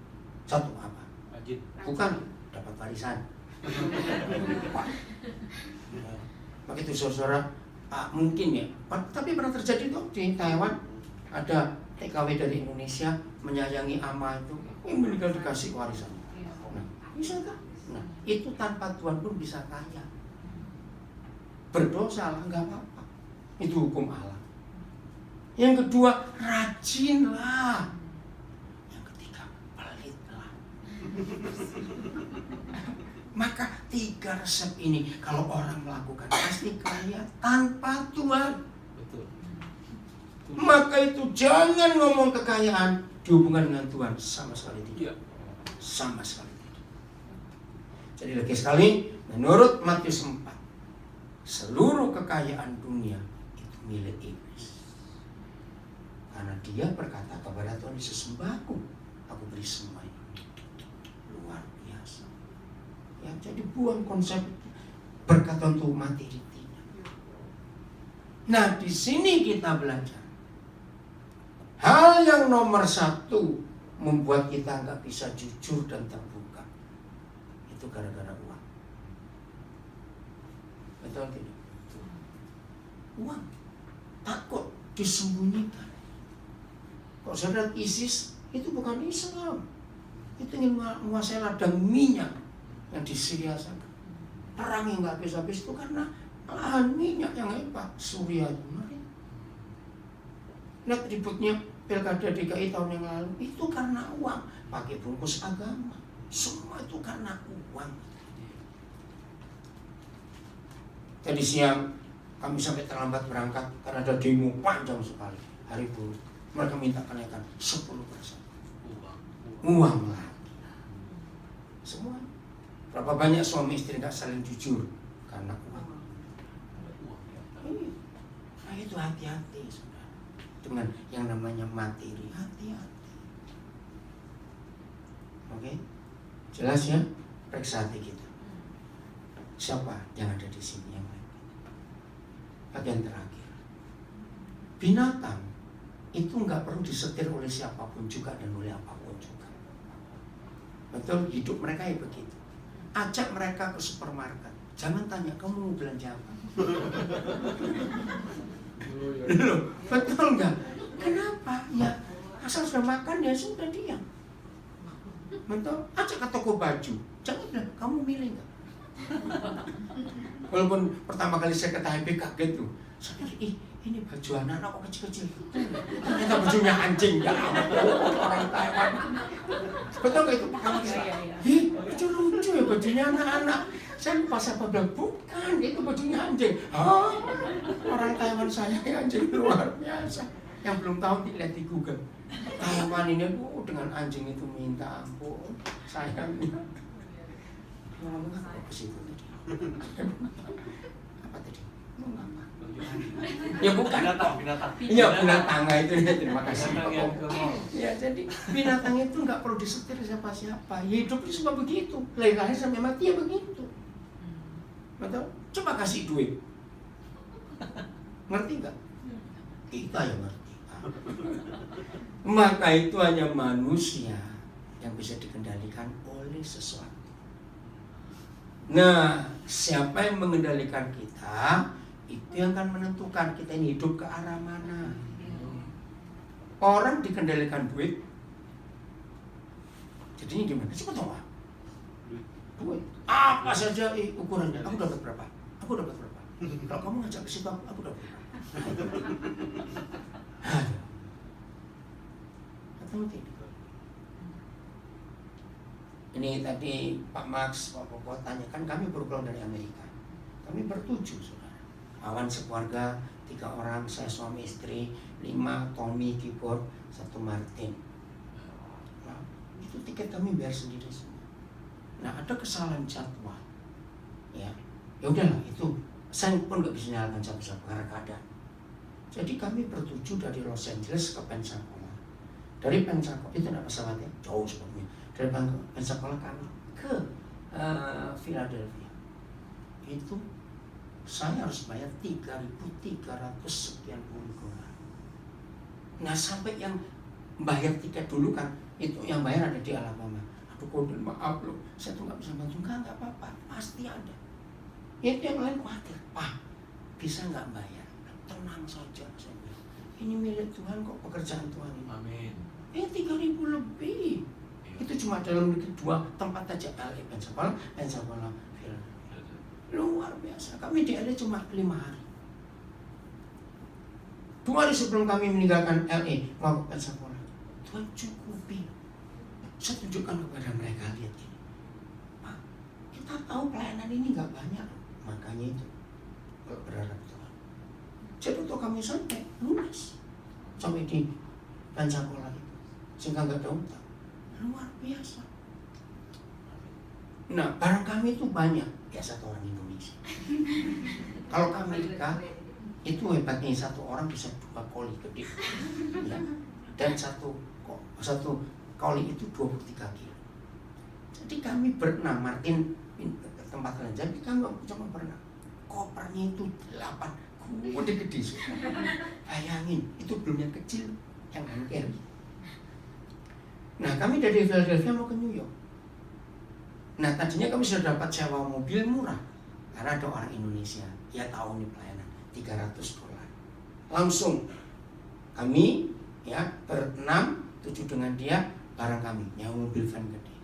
1 apa? Rajin. Bukan dapat warisan. Begitu saudara, mungkin ya. Tapi pernah terjadi tuh di Taiwan ada TKW dari Indonesia menyayangi ama itu yang meninggal dikasih warisan. Nah, bisa kan? Nah, itu tanpa Tuhan pun bisa kaya. Berdosa lah, nggak apa-apa. Itu hukum Allah. Yang kedua, rajinlah. Yang ketiga, pelitlah. Maka 3 resep ini kalau orang melakukan pasti kaya tanpa Tuhan. Betul. Maka itu jangan ngomong kekayaan dihubungkan dengan Tuhan, sama sekali tidak. Sama sekali. Jadi lagi sekali, menurut Matius 4, seluruh kekayaan dunia itu milik iblis. Karena dia berkata kepada Tuhan Yesus, sembahku, aku beri semua ini. Luar biasa. Ya, jadi buang konsep berkat untuk materi tidak. Nah, di sini kita belajar hal yang nomor 1 membuat kita nggak bisa jujur dan terbuka. Itu gara-gara uang. Betul tidak? Uang. Takut disembunyikan. Kalau saudara ISIS itu bukan Islam. Itu ingin menguasai ladang minyak yang di Syria sana. Perang yang nggak habis-habis itu karena lahan minyak yang hebat. Suriah itu mari. Lihat ributnya Pilkada DKI tahun yang lalu itu karena uang. Pakai bungkus agama. Semua itu karena uang. Tadi siang kami sampai terlambat berangkat karena ada demo panjang sekali hari buruh. Mereka minta kenaikan 10%. Uang lagi. Semua. Berapa banyak suami istri tidak saling jujur karena uang. Nah itu hati-hati saudara. Dengan yang namanya materi, hati-hati. Oke? Jelas ya? Periksa hati kita. Siapa yang ada di sini yang lain? Bagian terakhir. Binatang itu nggak perlu disetir oleh siapapun juga dan oleh apapun juga. Betul, hidup mereka ya begitu. Ajak mereka ke supermarket. Jangan tanya kamu mau belanja apa. Loh, betul nggak? Kenapa? Ya asal sudah makan ya sudah diam. Betul? Ajak ke toko baju. Jangan bilang kamu milih nggak? Walaupun pertama kali saya ke Taipei kaget tuh. Saya pikir, ini baju anak-anak kok kecil-kecil. Ternyata bajunya anjing. Ya orang Taiwan. Betul nggak itu pertama kali? Ih, itu lucu ya bajunya anak-anak. Saya lupa siapa bilang, bukan, itu bajunya anjing. Orang Taiwan saya anjing luar biasa. Yang belum tahu lihat di Google. Taiwan ini dengan anjing itu minta ampun. Sayangnya. Ngomong apa ke situ tadi? Apa tadi? Ngomong apa? Ya bukan. Binatang. Iya binatang itu ya, terima kasih. Binatang yang ke mall. Ya jadi binatang itu nggak perlu disetir siapa-siapa. Hidup itu semua begitu. Lahir sampai mati ya begitu. Betul? Coba kasih duit. Ngerti nggak? Kita yang ngerti. Maka itu hanya manusia yang bisa dikendalikan oleh sesuatu. Nah, siapa yang mengendalikan kita, itu yang akan menentukan kita ini hidup ke arah mana. Orang dikendalikan duit, Jadinya gimana? Coba tahu ah. Duit. Apa saja ukurannya? Aku dapat berapa? Aku dapat berapa? Kalau kamu ngajak ke situ, aku dapat berapa? Atau tidak? Ini tadi Pak Max, Pak Poko tanya, kan kami baru pulang dari Amerika. Kami bertujuh, saudara. Awan sekeluarga, 3 orang, saya suami istri, 5 Tommy keyboard, 1 Martin. Nah, itu tiket kami bayar sendiri semua. Nah, ada kesalahan jadwal. Ya udahlah, itu saya pun nggak bisa nyalakan siapa-siapa karena keadaan. Jadi kami bertujuh dari Los Angeles ke Pensacola. Dari Pensacola itu tidak pesawat ya, jauh sebelumnya. Dari Pensacola kami ke Philadelphia. Itu saya harus bayar 3.300 sekian puluh dolar. Nah, sampai yang bayar tiket dulu kan, itu yang bayar ada di Alabama. Aduh, kode maaf loh, saya tuh nggak bisa bantu. Nggak apa-apa, pasti ada. Itu yang lain khawatir, Pak, bisa nggak bayar? Tenang saja, saya bilang. Ini milik Tuhan kok, pekerjaan Tuhan ini. Amin. 3.000 lebih. Itu cuma dalam negeri 2 tempat aja, LA, Pensacola, Philadelphia. Luar biasa. Kami di LA cuma 5 hari. 2 hari sebelum kami meninggalkan LA, mau ke Pensacola. Tuhan cukupi. Saya tunjukkan kepada mereka, lihat ini. Pak, kita tahu pelayanan ini nggak banyak, makanya itu nggak berharap Tuhan. Jadi untuk kami sampai lunas, sampai di Pensacola itu, sehingga nggak ada utang. Luar biasa. Nah, barang kami itu banyak, ya 1 orang Indonesia. Kalau ke Amerika, itu hebatnya 1 orang bisa 2 koli gede, ya. Dan satu koli itu 23 kilo. Jadi kami berenam, Martin ke tempat lain. Jadi kami cuma berenam. Kopernya itu 8, gede-gede. Bayangin, itu belum yang kecil, yang angker. Nah, kami dari Philadelphia mau ke New York. Nah, tadinya kami sudah dapat sewa mobil murah karena ada orang Indonesia. Ya tahu nih pelayanan, $300. Langsung kami ya berenam, 7 dengan dia, barang kami nyewa mobil van gede.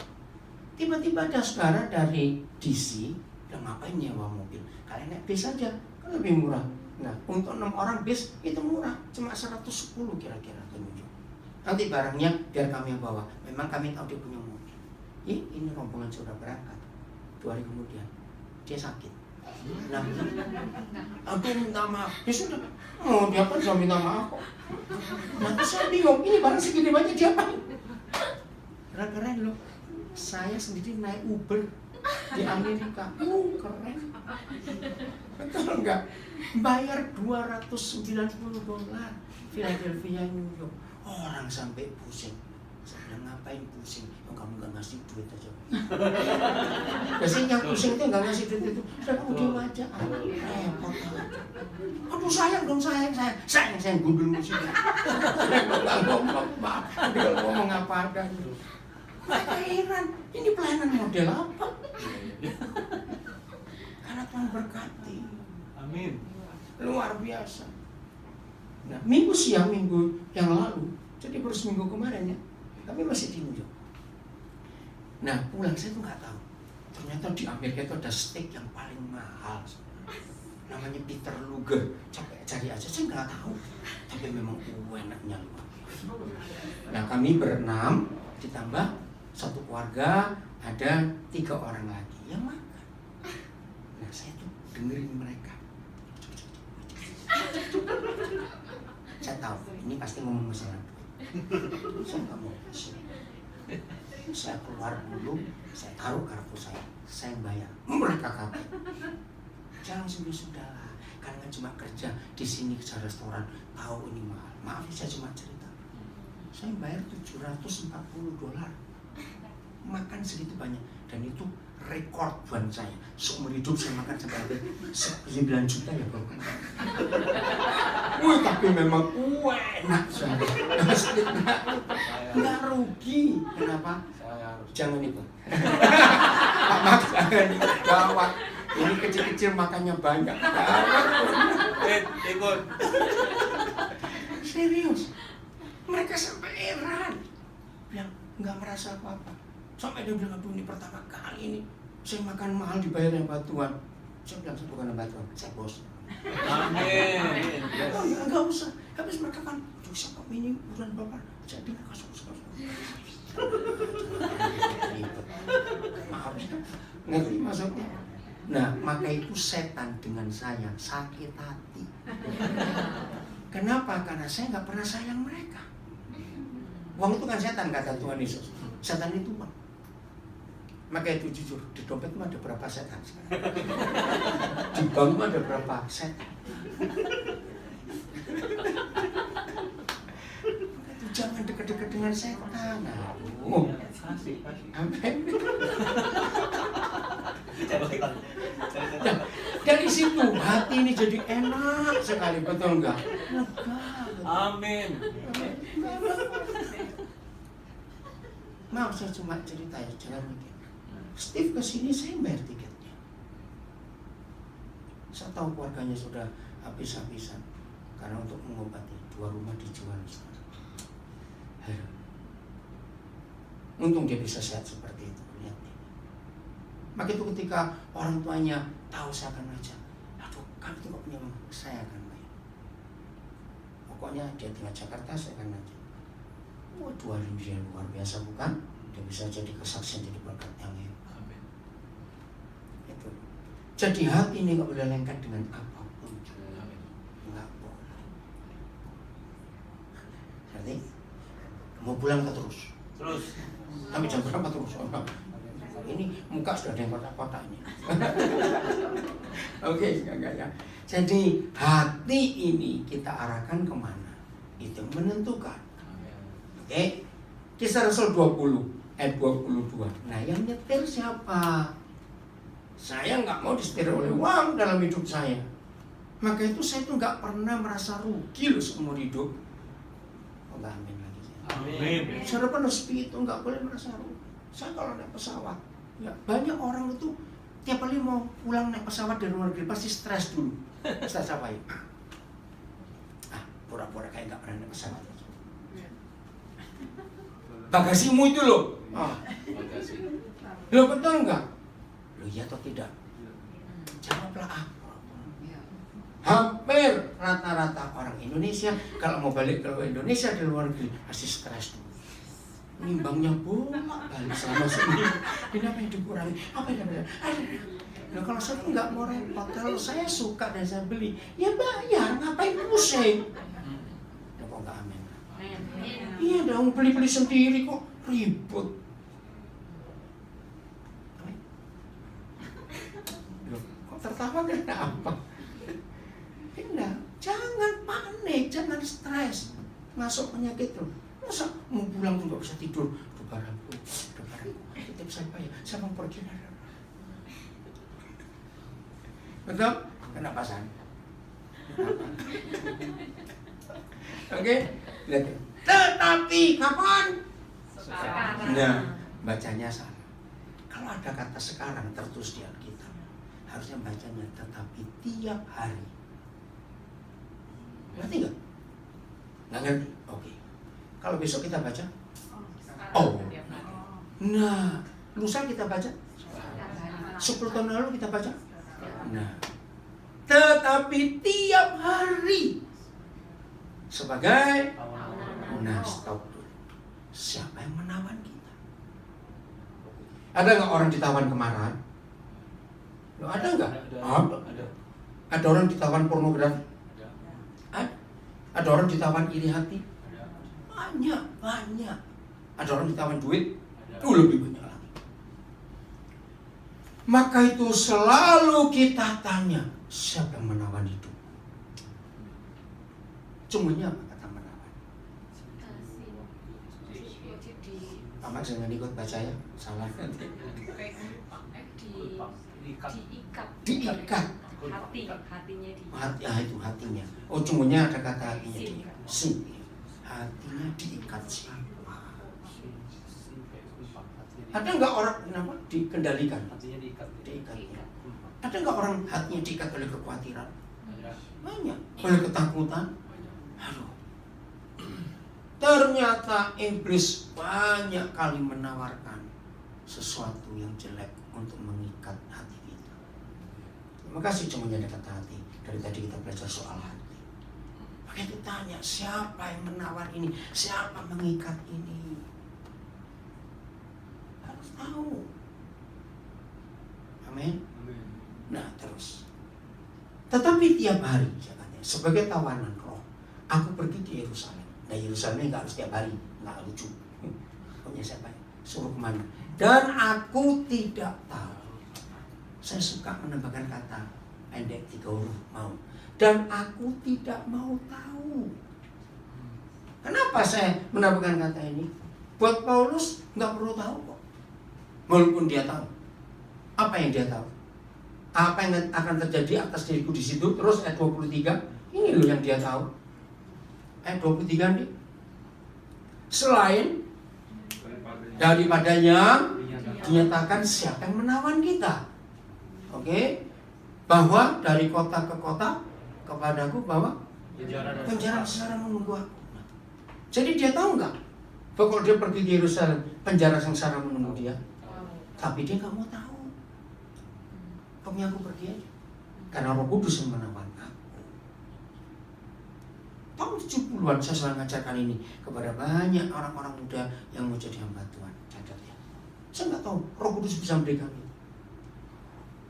Tiba-tiba ada saudara dari DC, udah ngapain nyewa mobil? Kalian naik bis aja, kan lebih murah. Nah, untuk 6 orang bis itu murah, cuma 110 kira-kira ke New York. Nanti barangnya biar kami yang bawa. Memang kami tahu dia punya mobil. Ini rombongan sudah berangkat. 2 hari kemudian dia sakit. Nah, aku minta maaf. Ya sudah, mau diapain saya minta maaf kok. Nanti saya bingung, ini barang segini banyak diapain? Keren loh. Saya sendiri naik Uber di Amerika. Keren. Betul enggak? Bayar $290. Philadelphia, New York. Orang sampai pusing. Saya bilang, ngapain pusing? Oh, kamu gak ngasih duit aja. Biasanya yang pusing itu gak ngasih duit itu. Sudah kamu diam aja. Repot aja. Aduh, sayang dong, sayang. Sayang gundul musiknya. Saya gak ngomong, maaf. Dia ngomong apa ada. Mereka heran. Ini pelayanan model apa? Karena Tuhan berkati. Amin. Luar biasa. Nah, minggu yang lalu, jadi baru seminggu kemarin ya, kami masih di New York. Nah, pulang saya tuh nggak tahu. Ternyata di Amerika itu ada steak yang paling mahal. Namanya Peter Luger. Capek cari aja, saya nggak tahu. Tapi memang enaknya luar biasa. Nah, kami berenam, ditambah 1 keluarga, ada 3 orang lagi yang makan. Nah, saya tuh dengerin mereka. Saya tahu, ini pasti ngomong masalah duit. Saya nggak mau kasih. Saya keluar dulu, saya taruh kartu saya bayar. Mereka kabur. Jangan sudah-sudahlah, karena cuma kerja di sini ke restoran, tahu ini mahal. Maaf, saya cuma cerita. Saya bayar $740. Makan segitu banyak, dan itu rekor buat saya. Seumur hidup saya makan sampai 9 juta ya bro. Tapi memang enak saya. Nggak rugi. Kenapa? Jangan itu. Pak Max, jangan itu. Gawat. Ini kecil-kecil makannya banyak. Ikut. Serius. Mereka sampai heran. Yang nggak merasa apa-apa. Sampai dia bilang, aduh ini pertama kali ini saya makan mahal dibayar hamba Tuhan. Saya bilang, saya bukan hamba Tuhan, saya bos. Amin. Oh, ya, enggak usah. Habis mereka kan, aduh siapa ini bulan Bapak. Jadi kasih. Maaf, ngerti maksudnya? Nah, maka itu setan dengan saya sakit hati. Kenapa? Karena saya nggak pernah sayang mereka. Uang itu kan setan, kata Tuhan Yesus. Setan itu uang. Maka itu jujur, di dompet ada berapa setan sekarang? Di bank ada berapa setan? Maka itu jangan dekat-dekat dengan setan. Oh, amin. Nah, dari situ hati ini jadi enak sekali, betul nggak? Amin. Maaf, saya cuma cerita ya, jangan mikir. Steve kesini, saya bayar tiketnya. Saya tahu keluarganya sudah habis-habisan karena untuk mengobati 2 rumah dijual. Untung dia bisa sehat seperti itu. Lihat ini. Maka itu ketika orang tuanya tahu saya akan ngajar, aduh, kamu tuh gak punya uang, saya akan bayar. Pokoknya dia tinggal Jakarta, saya akan ngajar. Wah, 2 hari dia luar biasa bukan? Dia bisa jadi kesaksian, jadi berkat yang hebat. Itu. Jadi hati ini gak boleh lengket dengan apapun. Gak boleh. Nanti mau pulang ke terus. Tapi jam berapa terus? Ini muka sudah ada yang kotak-kotak ini. Oke, enggak ya. Jadi hati ini kita arahkan kemana? Itu menentukan. Oke. Kisah Rasul 20 ayat 22. Nah, yang nyetir siapa? Saya nggak mau disetir oleh uang dalam hidup saya. Maka itu saya tuh nggak pernah merasa rugi loh seumur hidup. Oh, amin lagi. Amin. Saudara penesepi itu nggak boleh merasa rugi. Saya kalau naik pesawat, ya banyak orang itu tiap kali mau pulang naik pesawat dari luar negeri pasti stres dulu. Stres apa ya? Pura-pura kayak nggak pernah naik pesawat. Bagasimu itu loh. Loh betul nggak? Loh iya atau tidak? Jawablah Hampir rata-rata orang Indonesia kalau mau balik ke Indonesia dari luar negeri pasti stres dulu. Nimbangnya bolak-balik selama seminggu. Ini apa yang dikurangi? Apa yang ada? Nah, kalau saya nggak mau repot, kalau saya suka dan saya beli, ya bayar. Ngapain pusing? Ya kok nggak amin? Iya dong, beli-beli sendiri kok ribut. Loh, kok tertawa kenapa? Enggak, jangan panik, jangan stres. Masuk penyakit tuh. Masa mau pulang tuh nggak bisa tidur? Barangku, titip siapa ya? Saya mau pergi. Betul? Kenapa San? Oke, lihat. Tetapi kapan? Sekarang. Nah, bacanya salah. Kalau ada kata sekarang tertulis di Alkitab, harusnya bacanya tetapi tiap hari. Ngerti nggak? Nggak ngerti? Oke. Kalau besok kita baca? Oh. Nah, lusa kita baca? 10 tahun lalu kita baca? Nah, tetapi tiap hari sebagai stop dulu. Siapa yang menawan kita? Ada nggak orang ditawan kemarahan? Loh, ada nggak? Ada. Ada orang ditawan pornografi? Ada orang ditawan iri hati? Banyak. Ada orang ditawan duit? Lebih banyak lagi. Maka itu selalu kita tanya, siapa yang menawan hidup? Cumanya apa kata menawan? Paman jangan ikut baca ya, salah nanti. Diikat. Hatinya itu hatinya. Oh, cumanya ada kata hatinya diikat. Hatinya diikat siapa? Ada nggak orang kenapa dikendalikan? Diikat. Ada nggak orang hatinya diikat oleh kekhawatiran? Banyak. Oleh ketakutan? Aduh. Ternyata iblis banyak kali menawarkan sesuatu yang jelek untuk mengikat hati kita. Terima kasih cuma ada kata hati. Dari tadi kita belajar soal hati. Maka itu tanya, siapa yang menawar ini? Siapa mengikat ini? Harus tahu. Amin. Nah terus. Tetapi tiap hari, katanya, sebagai tawanan roh, aku pergi ke Yerusalem. Nah Yerusalem nggak harus tiap hari, nggak lucu. Punya siapa? Suruh kemana? Dan aku tidak tahu. Saya suka menambahkan kata pendek 3 huruf, mau. Dan aku tidak mau tahu. Kenapa saya menambahkan kata ini? Buat Paulus nggak perlu tahu kok. Walaupun dia tahu. Apa yang dia tahu? Apa yang akan terjadi atas diriku di situ? Terus ayat 23, ini loh yang dia tahu. Ayat 23 nih. Selain daripada yang dinyatakan siapa yang menawan kita. Oke? Bahwa dari kota ke kota kepadaku bahwa penjara sekarang menunggu aku. Jadi dia tahu nggak? Bahwa kalau dia pergi ke Yerusalem, penjara sengsara menunggu dia. Tapi dia nggak mau tahu. Pokoknya aku pergi aja. Karena Roh Kudus yang menawan aku. Tahun 70-an saya selalu mengajarkan ini kepada banyak orang-orang muda yang mau jadi hamba Tuhan. Catat ya. Saya nggak tahu Roh Kudus bisa memberikan itu.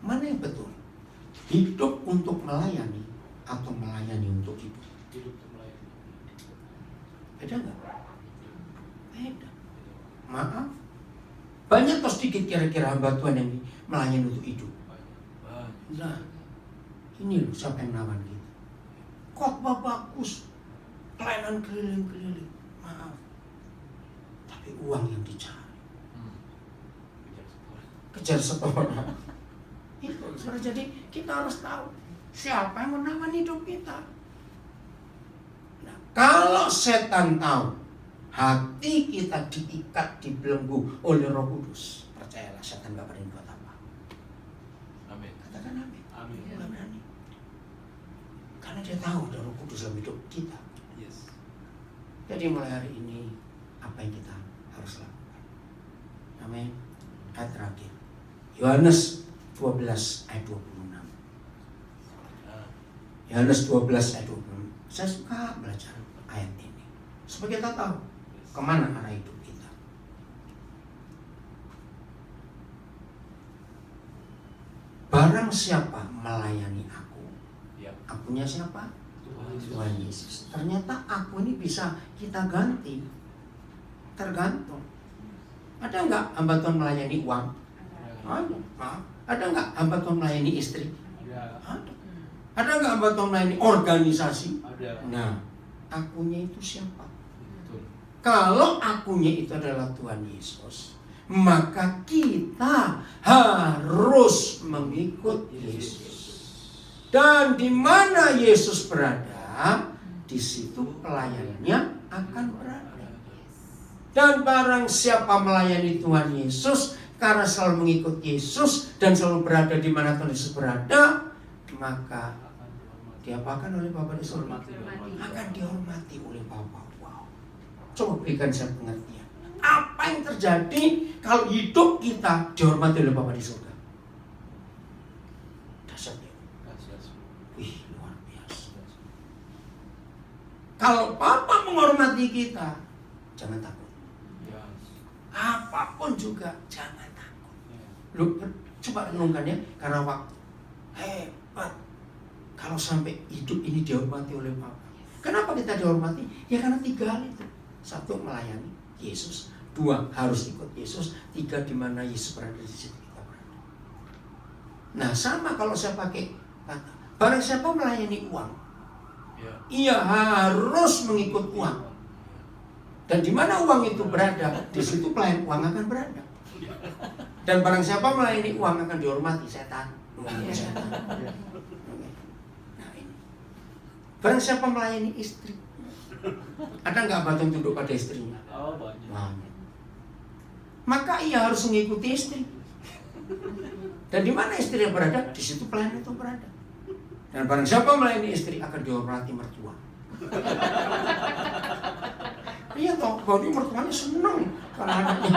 Mana yang betul? Hidup untuk melayani atau melayani untuk hidup? Hidup untuk melayani. Beda nggak? Beda. Maaf. Banyak atau sedikit kira-kira hamba Tuhan yang melayani untuk hidup? Nah, ini loh siapa yang nawan kita. Khotbah bagus, pelayanan keliling-keliling. Maaf. Tapi uang yang dicari. Kejar setoran. Itu, jadi kita harus tahu siapa yang menawan hidup kita. Nah, kalau setan tahu hati kita diikat, dibelenggu oleh Roh Kudus, percayalah setan gak berani buat apa. Amin. Katakan amin. Amin. Gak berani. Karena dia tahu ada Roh Kudus dalam hidup kita. Yes. Jadi mulai hari ini apa yang kita harus lakukan? Amin. Ayat terakhir. Yohanes 12 ayat 26. Yohanes 12 ayat 26. Saya suka belajar ayat ini. Supaya kita tahu kemana arah hidup kita. Barang siapa melayani aku, akunya siapa? Tuhan Yesus. Ternyata aku ini bisa kita ganti. Tergantung. Ada nggak hamba Tuhan melayani uang? Ada. Maaf. Ada nggak hamba Tuhan melayani istri? Ada. Ada nggak hamba Tuhan melayani organisasi? Ada. Nah, akunya itu siapa? Betul. Kalau akunya itu adalah Tuhan Yesus, maka kita harus mengikut Yesus. Dan di mana Yesus berada, di situ pelayanannya akan berada. Dan barang siapa melayani Tuhan Yesus karena selalu mengikut Yesus dan selalu berada di mana Tuhan Yesus berada, maka diapakan oleh Bapa di surga? Akan dihormati oleh Bapa. Wow. Coba berikan saya pengertian. Apa yang terjadi kalau hidup kita dihormati oleh Bapa di surga? Dahsyat ya. Wih, luar biasa. Kalau Bapa menghormati kita, jangan takut. Apapun juga jangan takut. Lu coba renungkan ya, karena waktu hebat. Kalau sampai hidup ini dihormati oleh Bapa. Kenapa kita dihormati? Ya karena 3 hal itu. 1, melayani Yesus. 2, harus ikut Yesus. 3, di mana Yesus berada di situ kita berada. Nah, sama kalau saya pakai kata, barang siapa melayani uang, ia harus mengikut uang. Dan di mana uang itu berada, di situ pelayan uang akan berada. Dan barang siapa melayani uang akan dihormati setan. Setan. Nah ini. Barang siapa melayani istri, ada nggak batang tunduk pada istrinya? Oh, banyak. Banyak. Maka ia harus mengikuti istri. Dan di mana istri yang berada, di situ pelayan itu berada. Dan barang siapa melayani istri akan dihormati mertua. Iya toh, bahwa dia mertuanya senang karena anaknya.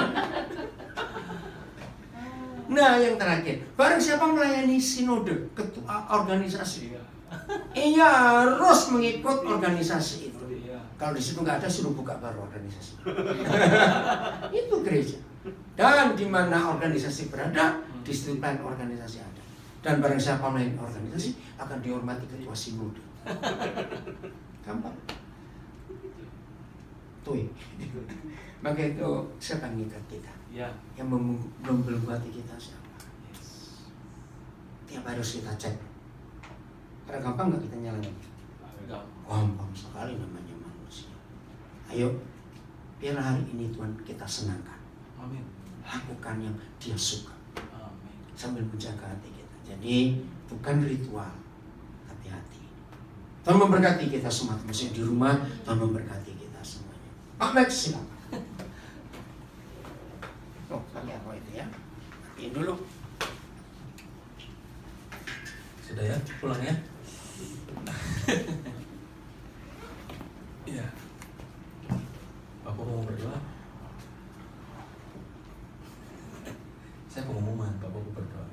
Nah, yang terakhir, barang siapa melayani sinode, ketua organisasi, ia harus mengikut organisasi itu. Kalau di situ nggak ada, suruh buka baru organisasi. Itu gereja. Dan di mana organisasi berada, disiplin organisasi ada. Dan barang siapa melayani organisasi akan dihormati ketua sinode. Gampang. Tuh. Maka itu siapa yang mengikat kita? Ya. Yang membelenggu kita siapa? Tiap harus kita cek. Karena gampang nggak kita nyalain? Gampang sekali namanya manusia. Ayo, biar hari ini Tuhan kita senangkan. Amin. Lakukan yang Dia suka. Amin. Sambil menjaga hati kita. Jadi bukan ritual, tapi hati. Tuhan memberkati kita semua, termasuk di rumah. Tuhan memberkati kita semuanya. Pak Max, silakan. Oh, saya apa itu ya? Matiin dulu. Sudah ya, pulang ya. Iya. Bapak mau berdoa? Saya pengumuman, Bapak mau berdoa.